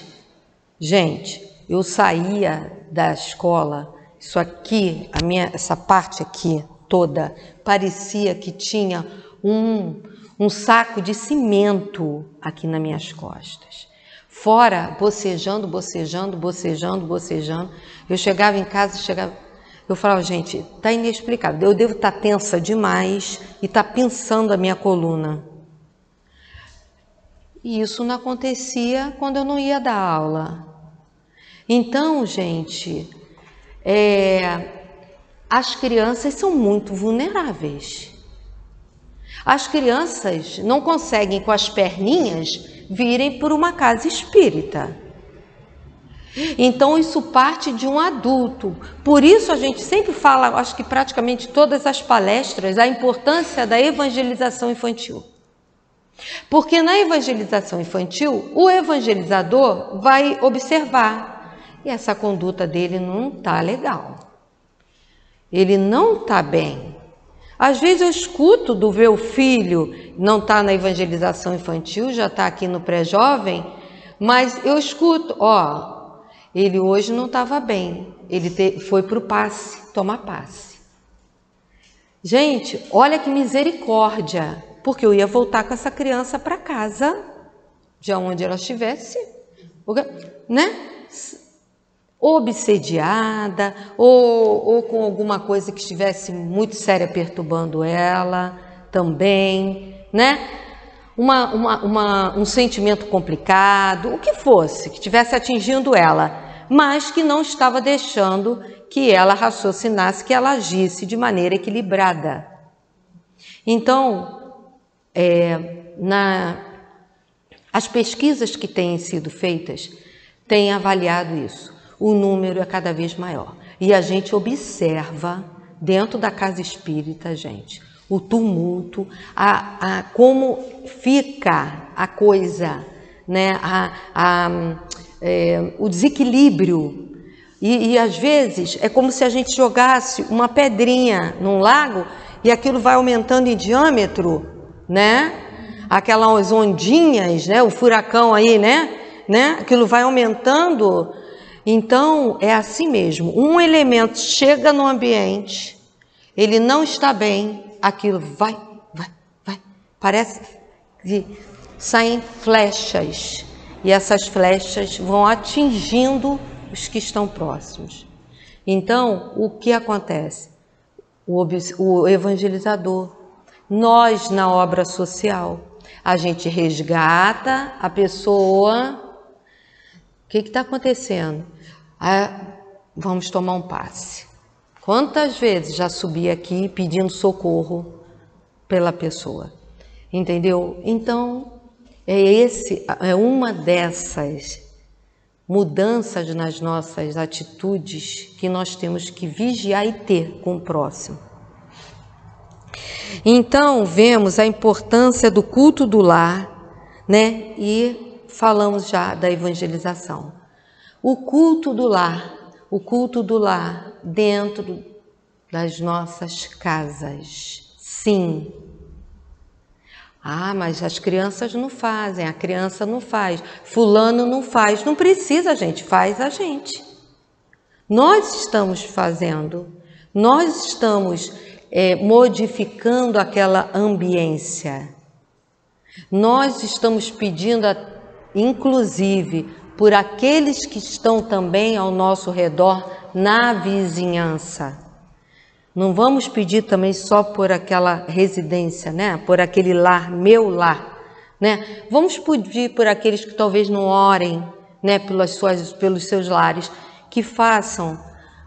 gente, eu saía da escola, isso aqui, essa parte aqui toda, parecia que tinha um saco de cimento aqui nas minhas costas. Fora, bocejando. Eu chegava em casa, eu falava, gente, tá inexplicável. Eu devo estar tensa demais e tá pensando a minha coluna. E isso não acontecia quando eu não ia dar aula. Então, gente, as crianças são muito vulneráveis. As crianças não conseguem, com as perninhas, virem por uma casa espírita. Então, isso parte de um adulto. Por isso, a gente sempre fala, acho que praticamente todas as palestras, a importância da evangelização infantil. Porque na evangelização infantil, o evangelizador vai observar. E essa conduta dele não está legal. Ele não está bem. Às vezes eu escuto do meu filho, não está na evangelização infantil, já está aqui no pré-jovem, mas eu escuto, ele hoje não estava bem, ele foi para o passe, tomar passe. Gente, olha que misericórdia, porque eu ia voltar com essa criança para casa, de onde ela estivesse, né? Obsediada, ou com alguma coisa que estivesse muito séria perturbando ela também, né? Um sentimento complicado, o que fosse, que estivesse atingindo ela, mas que não estava deixando que ela raciocinasse, que ela agisse de maneira equilibrada. Então, as pesquisas que têm sido feitas têm avaliado isso. O número é cada vez maior. E a gente observa, dentro da casa espírita, gente, o tumulto, como fica a coisa, né? O desequilíbrio. E às vezes é como se a gente jogasse uma pedrinha num lago e aquilo vai aumentando em diâmetro, né? Aquelas ondinhas, né? O furacão aí, né? Aquilo vai aumentando. Então, é assim mesmo, um elemento chega no ambiente, ele não está bem, aquilo vai, parece que saem flechas, e essas flechas vão atingindo os que estão próximos. Então, o que acontece? O evangelizador, nós na obra social, a gente resgata a pessoa. O que está acontecendo? Vamos tomar um passe. Quantas vezes já subi aqui pedindo socorro pela pessoa? Entendeu? Então, é uma dessas mudanças nas nossas atitudes que nós temos que vigiar e ter com o próximo. Então, vemos a importância do culto do lar, né? E falamos já da evangelização. O culto do lar dentro das nossas casas. Sim. Mas as crianças não fazem, a criança não faz, fulano não faz. Não precisa, gente, faz a gente. Nós estamos fazendo, nós estamos modificando aquela ambiência. Nós estamos pedindo inclusive por aqueles que estão também ao nosso redor na vizinhança. Não vamos pedir também só por aquela residência, né? Por aquele lar, meu lar, né? Vamos pedir por aqueles que talvez não orem, né? Pelos seus lares, que façam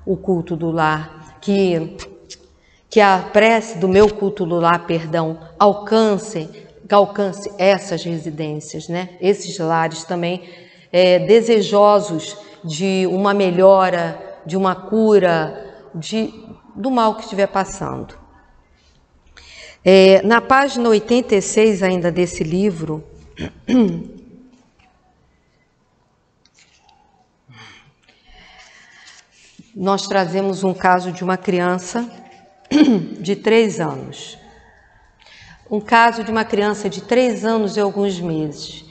o culto do lar, que a prece do meu culto do lar, alcance essas residências, né? Esses lares também desejosos de uma melhora, de uma cura, do mal que estiver passando. Na página 86 ainda desse livro, nós trazemos um caso de uma criança de 3 anos. Um caso de uma criança de 3 anos e alguns meses.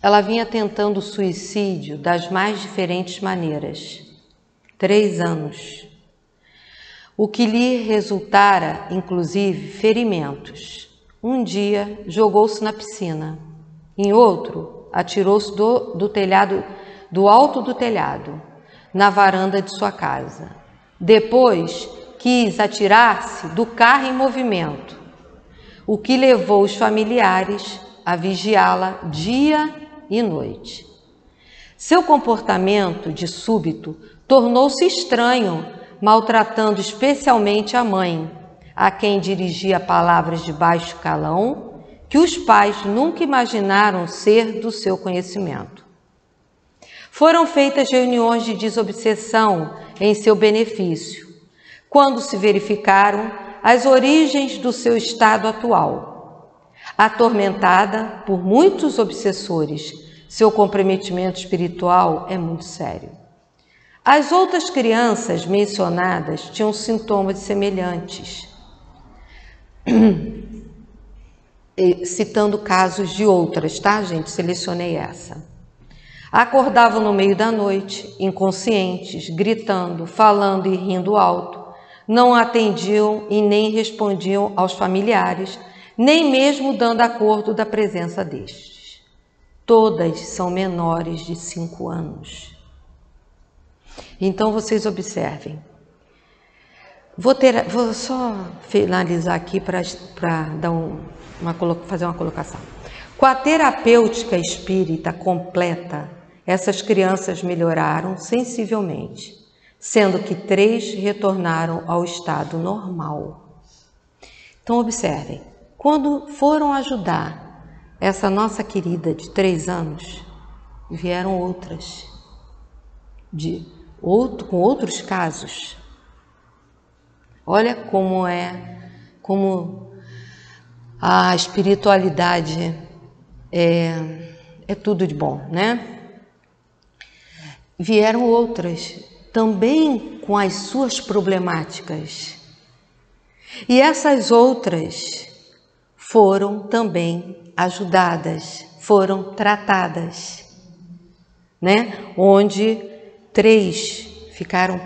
Ela vinha tentando suicídio das mais diferentes maneiras. 3 anos. O que lhe resultara, inclusive, ferimentos. Um dia, jogou-se na piscina. Em outro, atirou-se do telhado, do alto do telhado, na varanda de sua casa. Depois, quis atirar-se do carro em movimento, o que levou os familiares a vigiá-la dia e noite. Seu comportamento, de súbito, tornou-se estranho, maltratando especialmente a mãe, a quem dirigia palavras de baixo calão, que os pais nunca imaginaram ser do seu conhecimento. Foram feitas reuniões de desobsessão em seu benefício, quando se verificaram as origens do seu estado atual. Atormentada por muitos obsessores, seu comprometimento espiritual é muito sério. As outras crianças mencionadas tinham sintomas semelhantes, citando casos de outras, tá, gente? Selecionei essa. Acordavam no meio da noite, inconscientes, gritando, falando e rindo alto. Não atendiam e nem respondiam aos familiares, nem mesmo dando acordo da presença destes. Todas são menores de 5 anos. Então, vocês observem. Vou só finalizar aqui para dar fazer uma colocação. Com a terapêutica espírita completa, essas crianças melhoraram sensivelmente, sendo que 3 retornaram ao estado normal. Então, observem, quando foram ajudar essa nossa querida de 3 anos, vieram outras, com outros casos. Olha como a espiritualidade é tudo de bom, né? Vieram outras, também com as suas problemáticas. E essas outras foram também ajudadas, foram tratadas, né? Onde 3 ficaram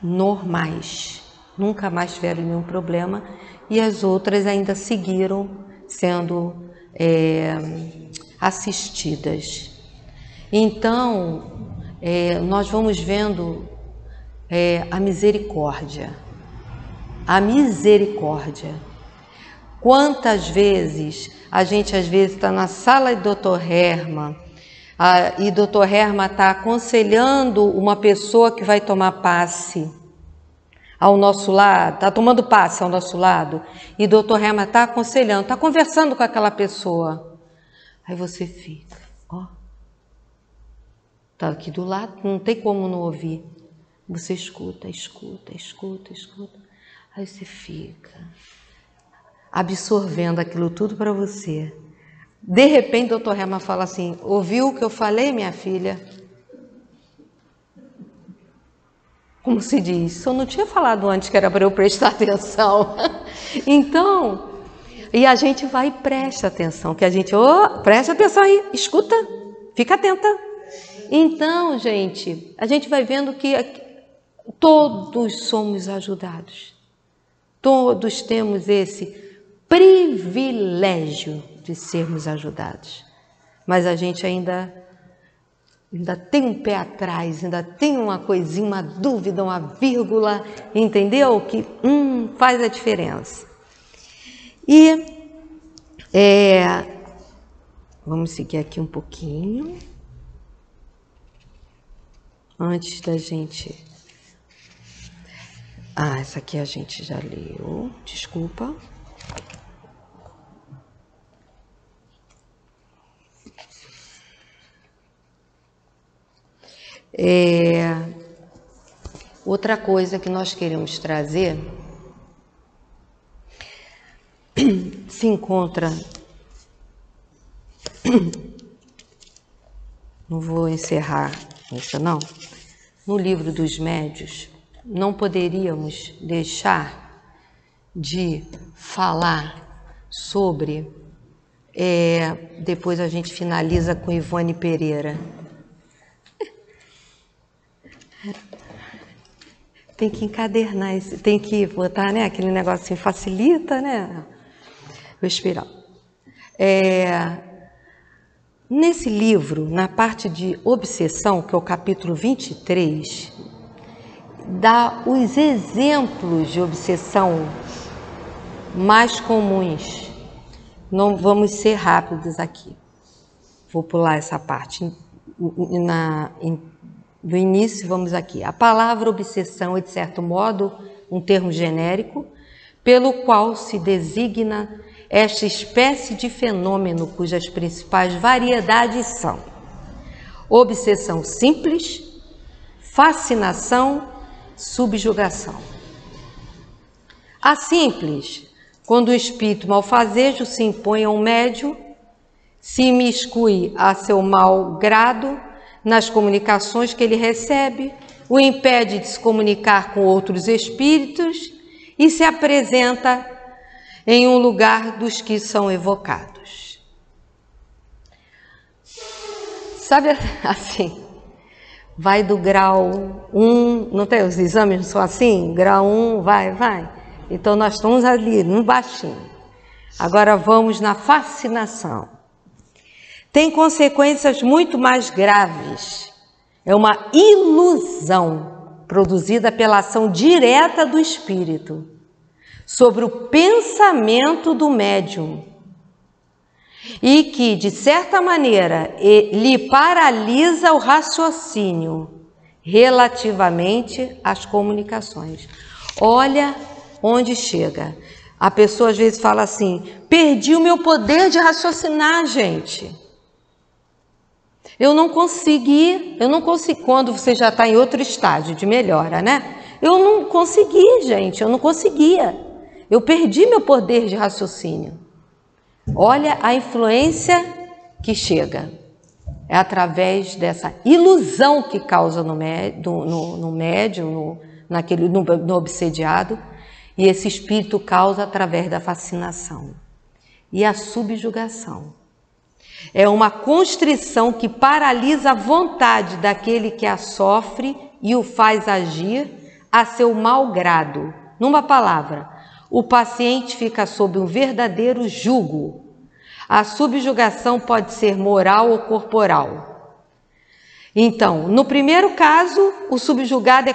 normais, nunca mais tiveram nenhum problema, e as outras ainda seguiram sendo assistidas. Então, nós vamos vendo a misericórdia. A misericórdia. Quantas vezes a gente às vezes está na sala de Dr. Herman e Dr. Herman está aconselhando uma pessoa que vai tomar passe ao nosso lado, está tomando passe ao nosso lado, e Dr. Herman está aconselhando, está conversando com aquela pessoa. Aí você fica, está aqui do lado, não tem como não ouvir. Você escuta. Aí você fica absorvendo aquilo tudo para você. De repente, o Dr. Herman fala assim: ouviu o que eu falei, minha filha? Como se diz, eu não tinha falado antes que era para eu prestar atenção. Então, e a gente vai e presta atenção, que a gente, presta atenção aí, escuta, fica atenta. Então, gente, a gente vai vendo que todos somos ajudados. Todos temos esse privilégio de sermos ajudados. Mas a gente ainda tem um pé atrás, ainda tem uma coisinha, uma dúvida, uma vírgula, entendeu? Que faz a diferença. E vamos seguir aqui um pouquinho, antes da gente... essa aqui a gente já leu, desculpa. Outra coisa que nós queremos trazer se encontra, não vou encerrar isso não, no livro dos médiuns. Não poderíamos deixar de falar sobre, depois a gente finaliza com Ivone Pereira. Tem que encadernar, tem que botar, né, aquele negocinho, facilita, né, o espiral. Nesse livro, na parte de obsessão, que é o capítulo 23, dá os exemplos de obsessão mais comuns. Não vamos ser rápidos aqui. Vou pular essa parte. Do início, vamos aqui. A palavra obsessão é, de certo modo, um termo genérico, pelo qual se designa esta espécie de fenômeno cujas principais variedades são obsessão simples, fascinação, subjugação. A simples, quando o espírito malfazejo se impõe a um médium, se imiscui a seu mau grado nas comunicações que ele recebe, o impede de se comunicar com outros espíritos e se apresenta em um lugar dos que são evocados. Sabe assim, vai do grau 1, não tem os exames, não são assim? Grau 1, vai. Então nós estamos ali, no baixinho. Agora vamos na fascinação. Tem consequências muito mais graves. É uma ilusão produzida pela ação direta do espírito sobre o pensamento do médium e que, de certa maneira, lhe paralisa o raciocínio relativamente às comunicações. Olha onde chega. A pessoa às vezes fala assim: perdi o meu poder de raciocinar, gente. Eu não consegui, quando você já está em outro estágio de melhora, né? Eu não consegui, gente, eu não conseguia. Eu perdi meu poder de raciocínio. Olha a influência que chega. É através dessa ilusão que causa no médium, no obsediado, e esse espírito causa através da fascinação. E a subjugação. É uma constrição que paralisa a vontade daquele que a sofre e o faz agir a seu mau grado. Numa palavra, o paciente fica sob um verdadeiro jugo. A subjugação pode ser moral ou corporal. Então, no primeiro caso, o subjugado é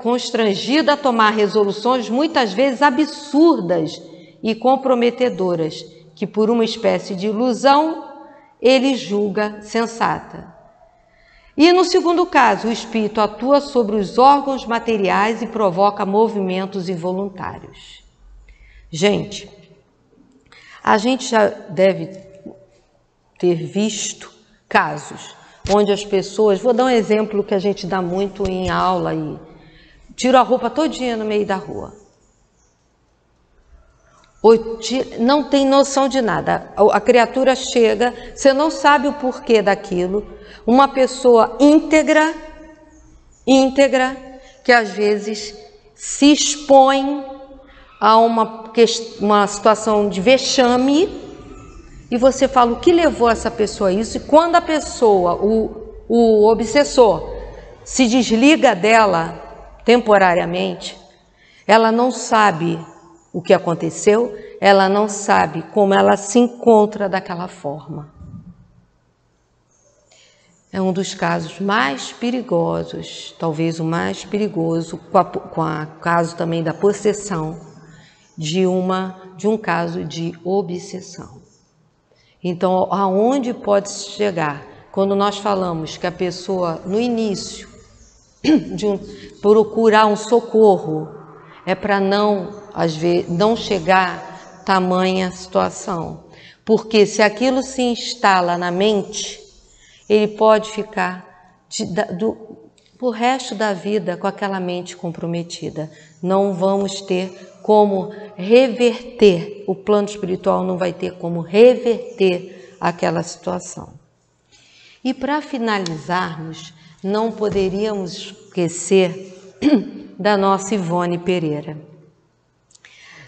constrangido a tomar resoluções muitas vezes absurdas e comprometedoras, que por uma espécie de ilusão ele julga sensata. E no segundo caso, o espírito atua sobre os órgãos materiais e provoca movimentos involuntários. Gente, a gente já deve ter visto casos onde as pessoas, vou dar um exemplo que a gente dá muito em aula aí, tira a roupa todinha no meio da rua. Não tem noção de nada. A criatura chega, você não sabe o porquê daquilo. Uma pessoa íntegra, que às vezes se expõe a uma situação de vexame, e você fala o que levou essa pessoa a isso, e quando a pessoa, o obsessor, se desliga dela temporariamente, ela não sabe o que aconteceu, ela não sabe como ela se encontra daquela forma. É um dos casos mais perigosos, talvez o mais perigoso, com o caso também da possessão, de um caso de obsessão. Então, aonde pode chegar? Quando nós falamos que a pessoa, no início, procurar um socorro, é para às vezes, não chegar tamanha situação. Porque se aquilo se instala na mente, ele pode ficar pro resto da vida com aquela mente comprometida. Não vamos ter como reverter, o plano espiritual não vai ter como reverter aquela situação. E para finalizarmos, não poderíamos esquecer da nossa Ivone Pereira.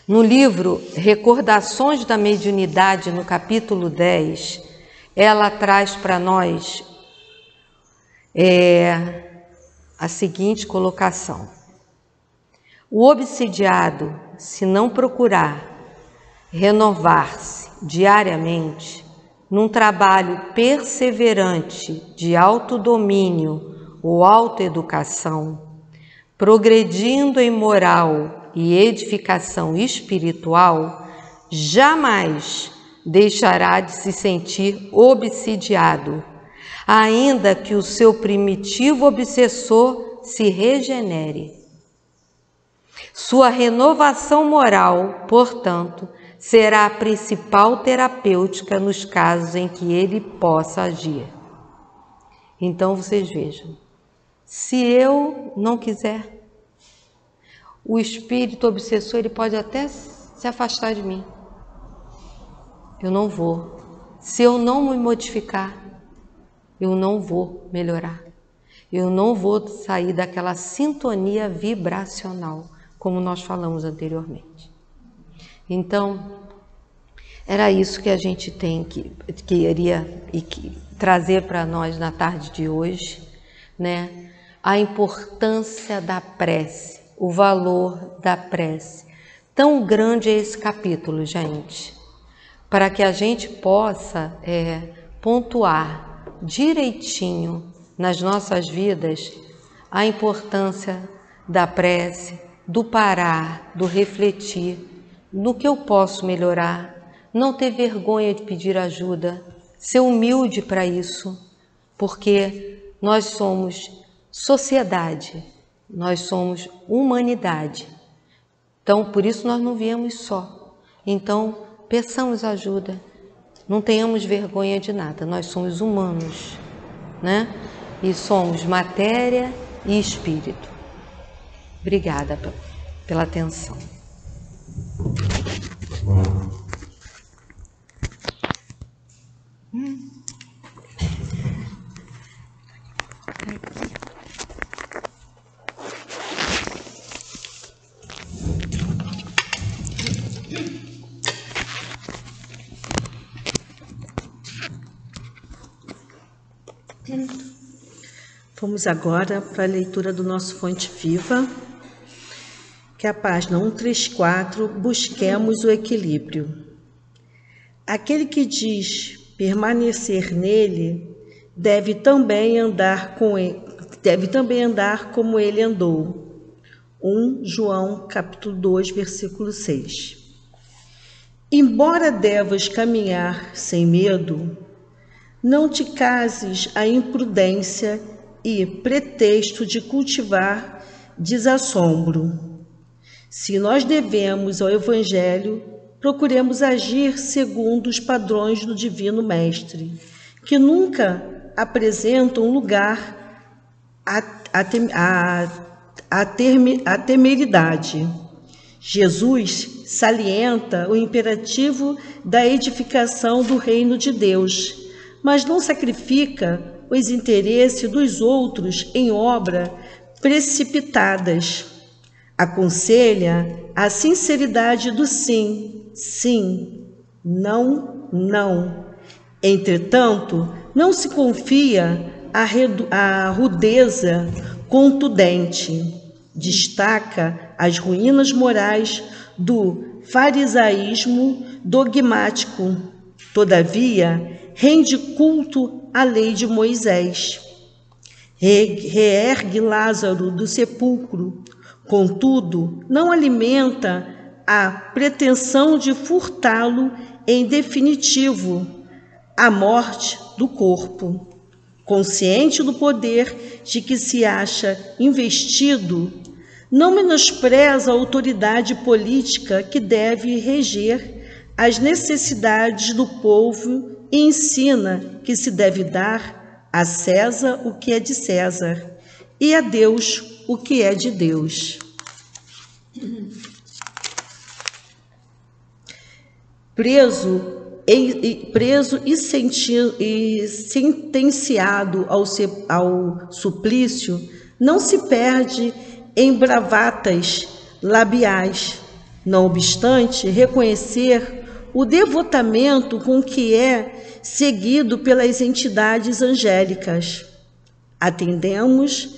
No livro Recordações da Mediunidade, no capítulo 10, ela traz para nós a seguinte colocação: o obsidiado, se não procurar renovar-se diariamente num trabalho perseverante de autodomínio ou autoeducação, progredindo em moral e edificação espiritual, jamais deixará de se sentir obsidiado, ainda que o seu primitivo obsessor se regenere. Sua renovação moral, portanto, será a principal terapêutica nos casos em que ele possa agir. Então vocês vejam, se eu não quiser, o espírito obsessor ele pode até se afastar de mim. Eu não vou. Se eu não me modificar, eu não vou melhorar. Eu não vou sair daquela sintonia vibracional, como nós falamos anteriormente. Então, era isso que a gente queria trazer para nós na tarde de hoje, né? A importância da prece, o valor da prece. Tão grande é esse capítulo, gente, para que a gente possa pontuar direitinho nas nossas vidas a importância da prece, do parar, do refletir, no que eu posso melhorar, não ter vergonha de pedir ajuda, ser humilde para isso, porque nós somos sociedade, nós somos humanidade. Então, por isso nós não viemos só. Então, peçamos ajuda, não tenhamos vergonha de nada, nós somos humanos, né? E somos matéria e espírito. Obrigada pela atenção. Vamos agora para a leitura do nosso Fonte Viva, que é a página 134, Busquemos o Equilíbrio. Aquele que diz permanecer nele deve também andar como ele andou. 1 João capítulo 2, versículo 6. Embora devas caminhar sem medo, não te cases à imprudência e pretexto de cultivar desassombro. Se nós devemos ao Evangelho, procuremos agir segundo os padrões do Divino Mestre, que nunca apresentam lugar à temeridade. Jesus salienta o imperativo da edificação do reino de Deus, mas não sacrifica os interesses dos outros em obras precipitadas. Aconselha a sinceridade do sim, sim, não, não. Entretanto, não se confia à rudeza contundente. Destaca as ruínas morais do farisaísmo dogmático. Todavia, rende culto à lei de Moisés. Reergue Lázaro do sepulcro. Contudo, não alimenta a pretensão de furtá-lo em definitivo, a morte do corpo. Consciente do poder de que se acha investido, não menospreza a autoridade política que deve reger as necessidades do povo e ensina que se deve dar a César o que é de César e a Deus o que é de Deus. Preso e sentenciado ao suplício, não se perde em bravatas labiais. Não obstante, reconhecer o devotamento com que é seguido pelas entidades angélicas. Atendemos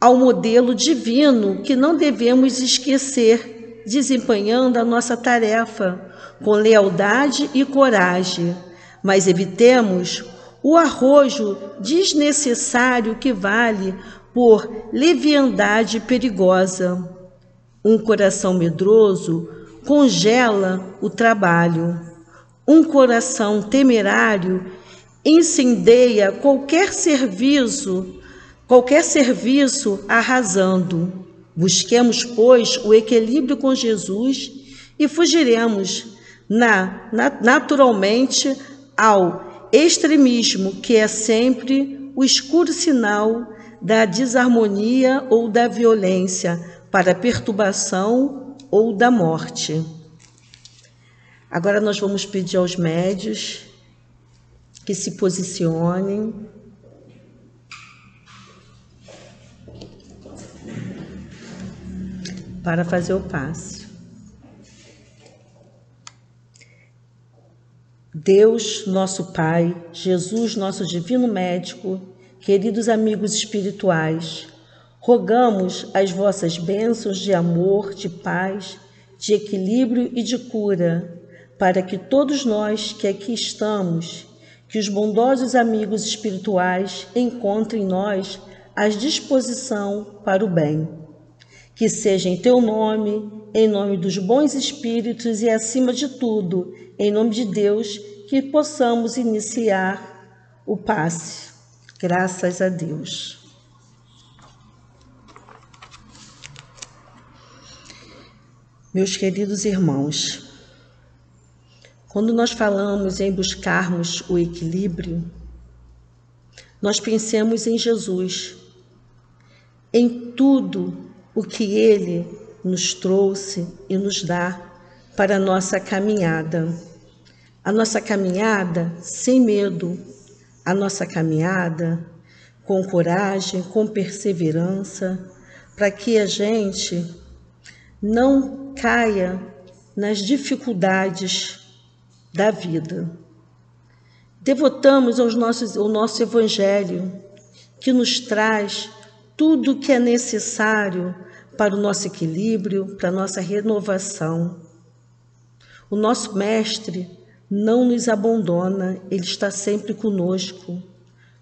ao modelo divino que não devemos esquecer, desempenhando a nossa tarefa com lealdade e coragem, mas evitemos o arrojo desnecessário que vale por leviandade perigosa. Um coração medroso congela o trabalho. Um coração temerário incendeia qualquer serviço arrasando. Busquemos, pois, o equilíbrio com Jesus e fugiremos naturalmente ao extremismo, que é sempre o escuro sinal da desarmonia ou da violência, para a perturbação ou da morte. Agora nós vamos pedir aos médios que se posicionem. Para fazer o passe. Deus, nosso Pai, Jesus, nosso divino médico, queridos amigos espirituais, rogamos as vossas bênçãos de amor, de paz, de equilíbrio e de cura, para que todos nós que aqui estamos, que os bondosos amigos espirituais encontrem em nós a disposição para o bem. Que seja em teu nome, em nome dos bons espíritos e, acima de tudo, em nome de Deus, que possamos iniciar o passe. Graças a Deus. Meus queridos irmãos, quando nós falamos em buscarmos o equilíbrio, nós pensemos em Jesus, em tudo o que Ele nos trouxe e nos dá para a nossa caminhada. A nossa caminhada sem medo, a nossa caminhada com coragem, com perseverança, para que a gente não caia nas dificuldades da vida. Devotamos ao nosso Evangelho, que nos traz tudo o que é necessário para o nosso equilíbrio, para a nossa renovação. O nosso Mestre não nos abandona, Ele está sempre conosco,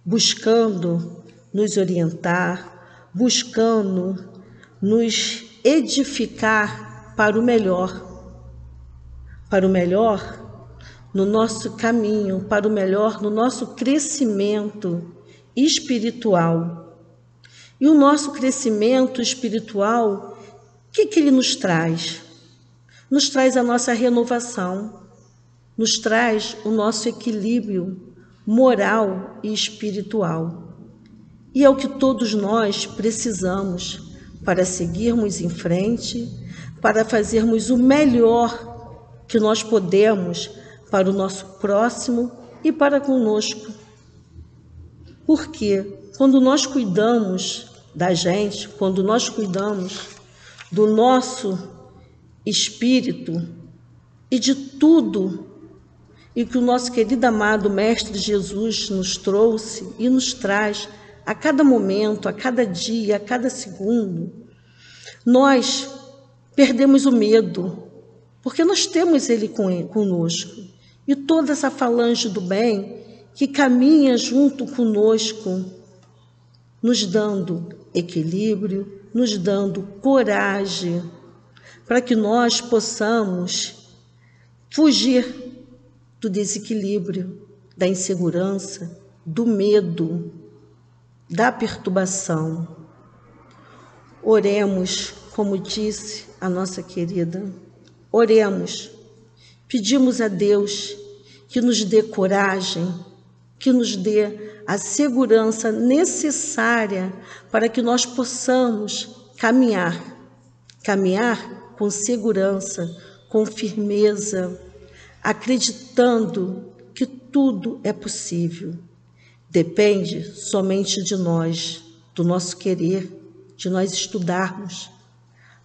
buscando nos orientar, buscando nos edificar para o melhor no nosso caminho, para o melhor no nosso crescimento espiritual. E o nosso crescimento espiritual, o que Ele nos traz? Nos traz a nossa renovação, nos traz o nosso equilíbrio moral e espiritual. E é o que todos nós precisamos para seguirmos em frente, para fazermos o melhor que nós podemos para o nosso próximo e para conosco. Porque quando nós cuidamos da gente, quando nós cuidamos do nosso espírito e de tudo e que o nosso querido amado Mestre Jesus nos trouxe e nos traz a cada momento, a cada dia, a cada segundo, nós perdemos o medo, porque nós temos Ele conosco. E toda essa falange do bem que caminha junto conosco, nos dando equilíbrio, nos dando coragem, para que nós possamos fugir do desequilíbrio, da insegurança, do medo, da perturbação. Oremos, como disse a nossa querida, oremos, pedimos a Deus que nos dê coragem, que nos dê a segurança necessária para que nós possamos caminhar com segurança, com firmeza, acreditando que tudo é possível. Depende somente de nós, do nosso querer, de nós estudarmos,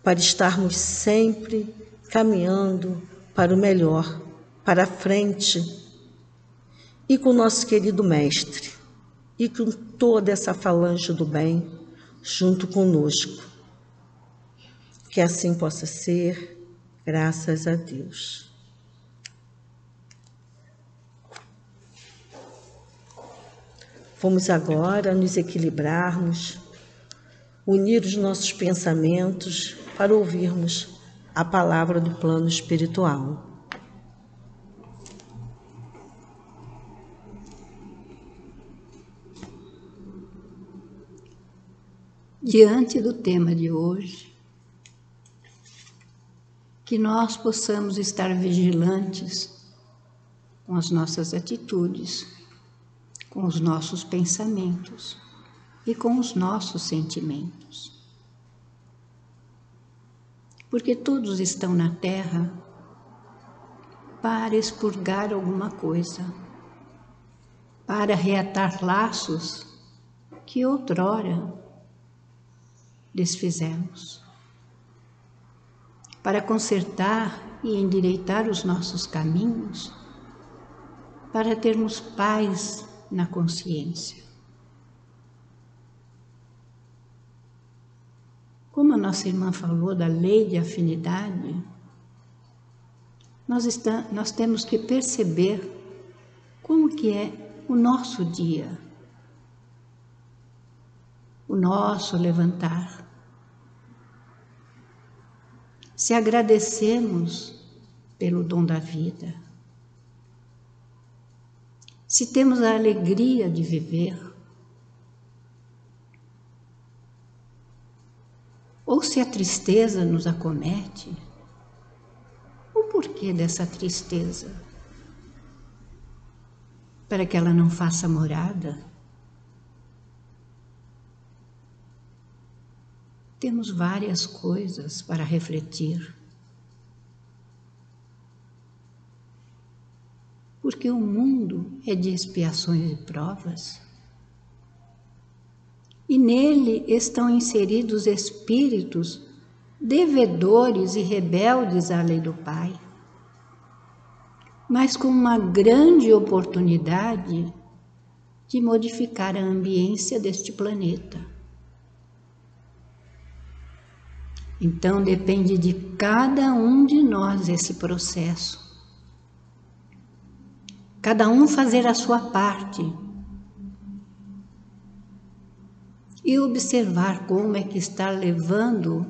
para estarmos sempre caminhando para o melhor, para a frente, e com o nosso querido Mestre, e com toda essa falange do bem junto conosco. Que assim possa ser, graças a Deus. Vamos agora nos equilibrarmos, unir os nossos pensamentos para ouvirmos a palavra do plano espiritual. Diante do tema de hoje, que nós possamos estar vigilantes com as nossas atitudes, com os nossos pensamentos e com os nossos sentimentos. Porque todos estão na Terra para expurgar alguma coisa, para reatar laços que outrora desfizemos, para consertar e endireitar os nossos caminhos, para termos paz na consciência. Como a nossa irmã falou da lei de afinidade, nós temos que perceber como que é o nosso dia, o nosso levantar. Se agradecemos pelo dom da vida, se temos a alegria de viver, ou se a tristeza nos acomete, o porquê dessa tristeza? Para que ela não faça morada? Temos várias coisas para refletir. Porque o mundo é de expiações e provas. E nele estão inseridos espíritos devedores e rebeldes à lei do Pai, mas com uma grande oportunidade de modificar a ambiência deste planeta. Então depende de cada um de nós esse processo. Cada um fazer a sua parte e observar como é que está levando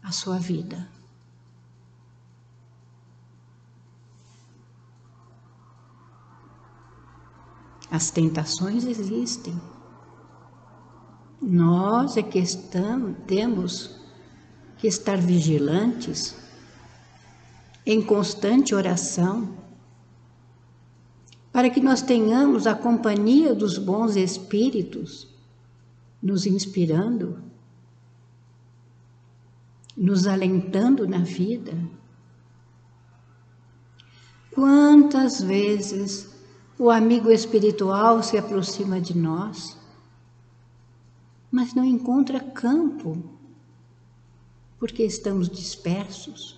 a sua vida. As tentações existem. Nós é que temos que estar vigilantes, em constante oração, para que nós tenhamos a companhia dos bons espíritos, nos inspirando, nos alentando na vida. Quantas vezes o amigo espiritual se aproxima de nós, mas não encontra campo, porque estamos dispersos,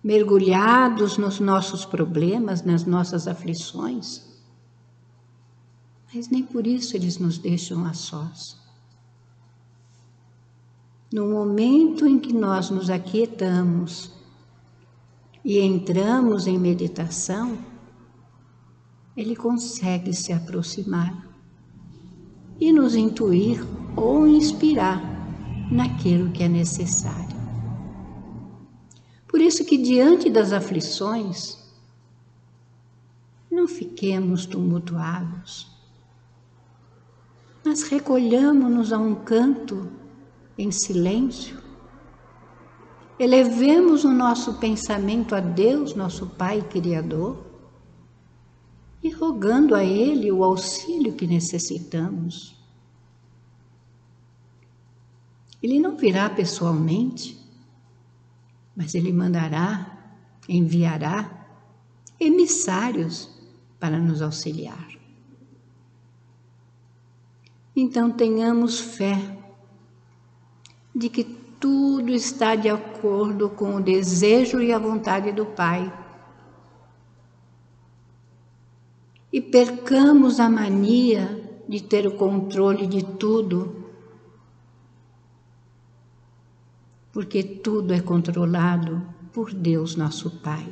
mergulhados nos nossos problemas, nas nossas aflições, mas nem por isso eles nos deixam a sós. No momento em que nós nos aquietamos e entramos em meditação, ele consegue se aproximar e nos intuir ou inspirar naquilo que é necessário. Por isso que diante das aflições, não fiquemos tumultuados, mas recolhamos-nos a um canto em silêncio, elevemos o nosso pensamento a Deus, nosso Pai Criador, e rogando a Ele o auxílio que necessitamos. Ele não virá pessoalmente, mas Ele enviará emissários para nos auxiliar. Então tenhamos fé de que tudo está de acordo com o desejo e a vontade do Pai. E percamos a mania de ter o controle de tudo, porque tudo é controlado por Deus, nosso Pai.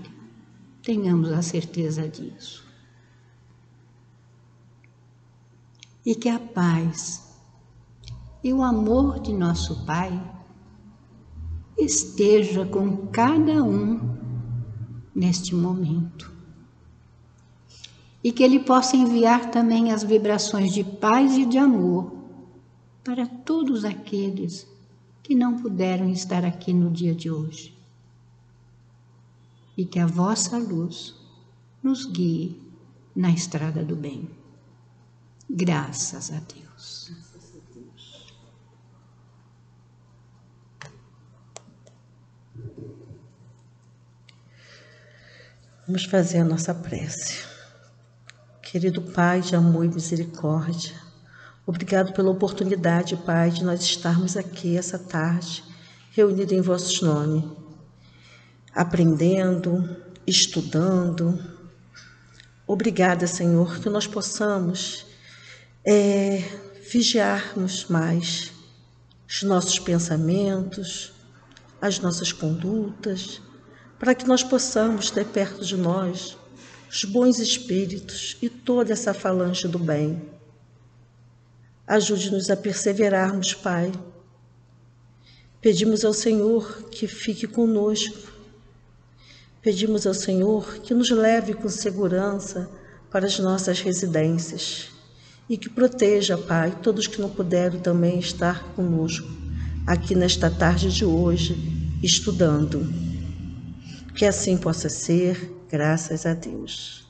Tenhamos a certeza disso. E que a paz e o amor de nosso Pai esteja com cada um neste momento. E que Ele possa enviar também as vibrações de paz e de amor para todos aqueles que não puderam estar aqui no dia de hoje. E que a vossa luz nos guie na estrada do bem. Graças a Deus. Vamos fazer a nossa prece. Querido Pai de amor e misericórdia, obrigado pela oportunidade, Pai, de nós estarmos aqui essa tarde, reunidos em vossos nomes, aprendendo, estudando. Obrigada, Senhor, que nós possamos vigiarmos mais os nossos pensamentos, as nossas condutas, para que nós possamos ter perto de nós os bons espíritos e toda essa falange do bem. Ajude-nos a perseverarmos, Pai. Pedimos ao Senhor que fique conosco. Pedimos ao Senhor que nos leve com segurança para as nossas residências e que proteja, Pai, todos que não puderam também estar conosco aqui nesta tarde de hoje, estudando. Que assim possa ser, graças a Deus.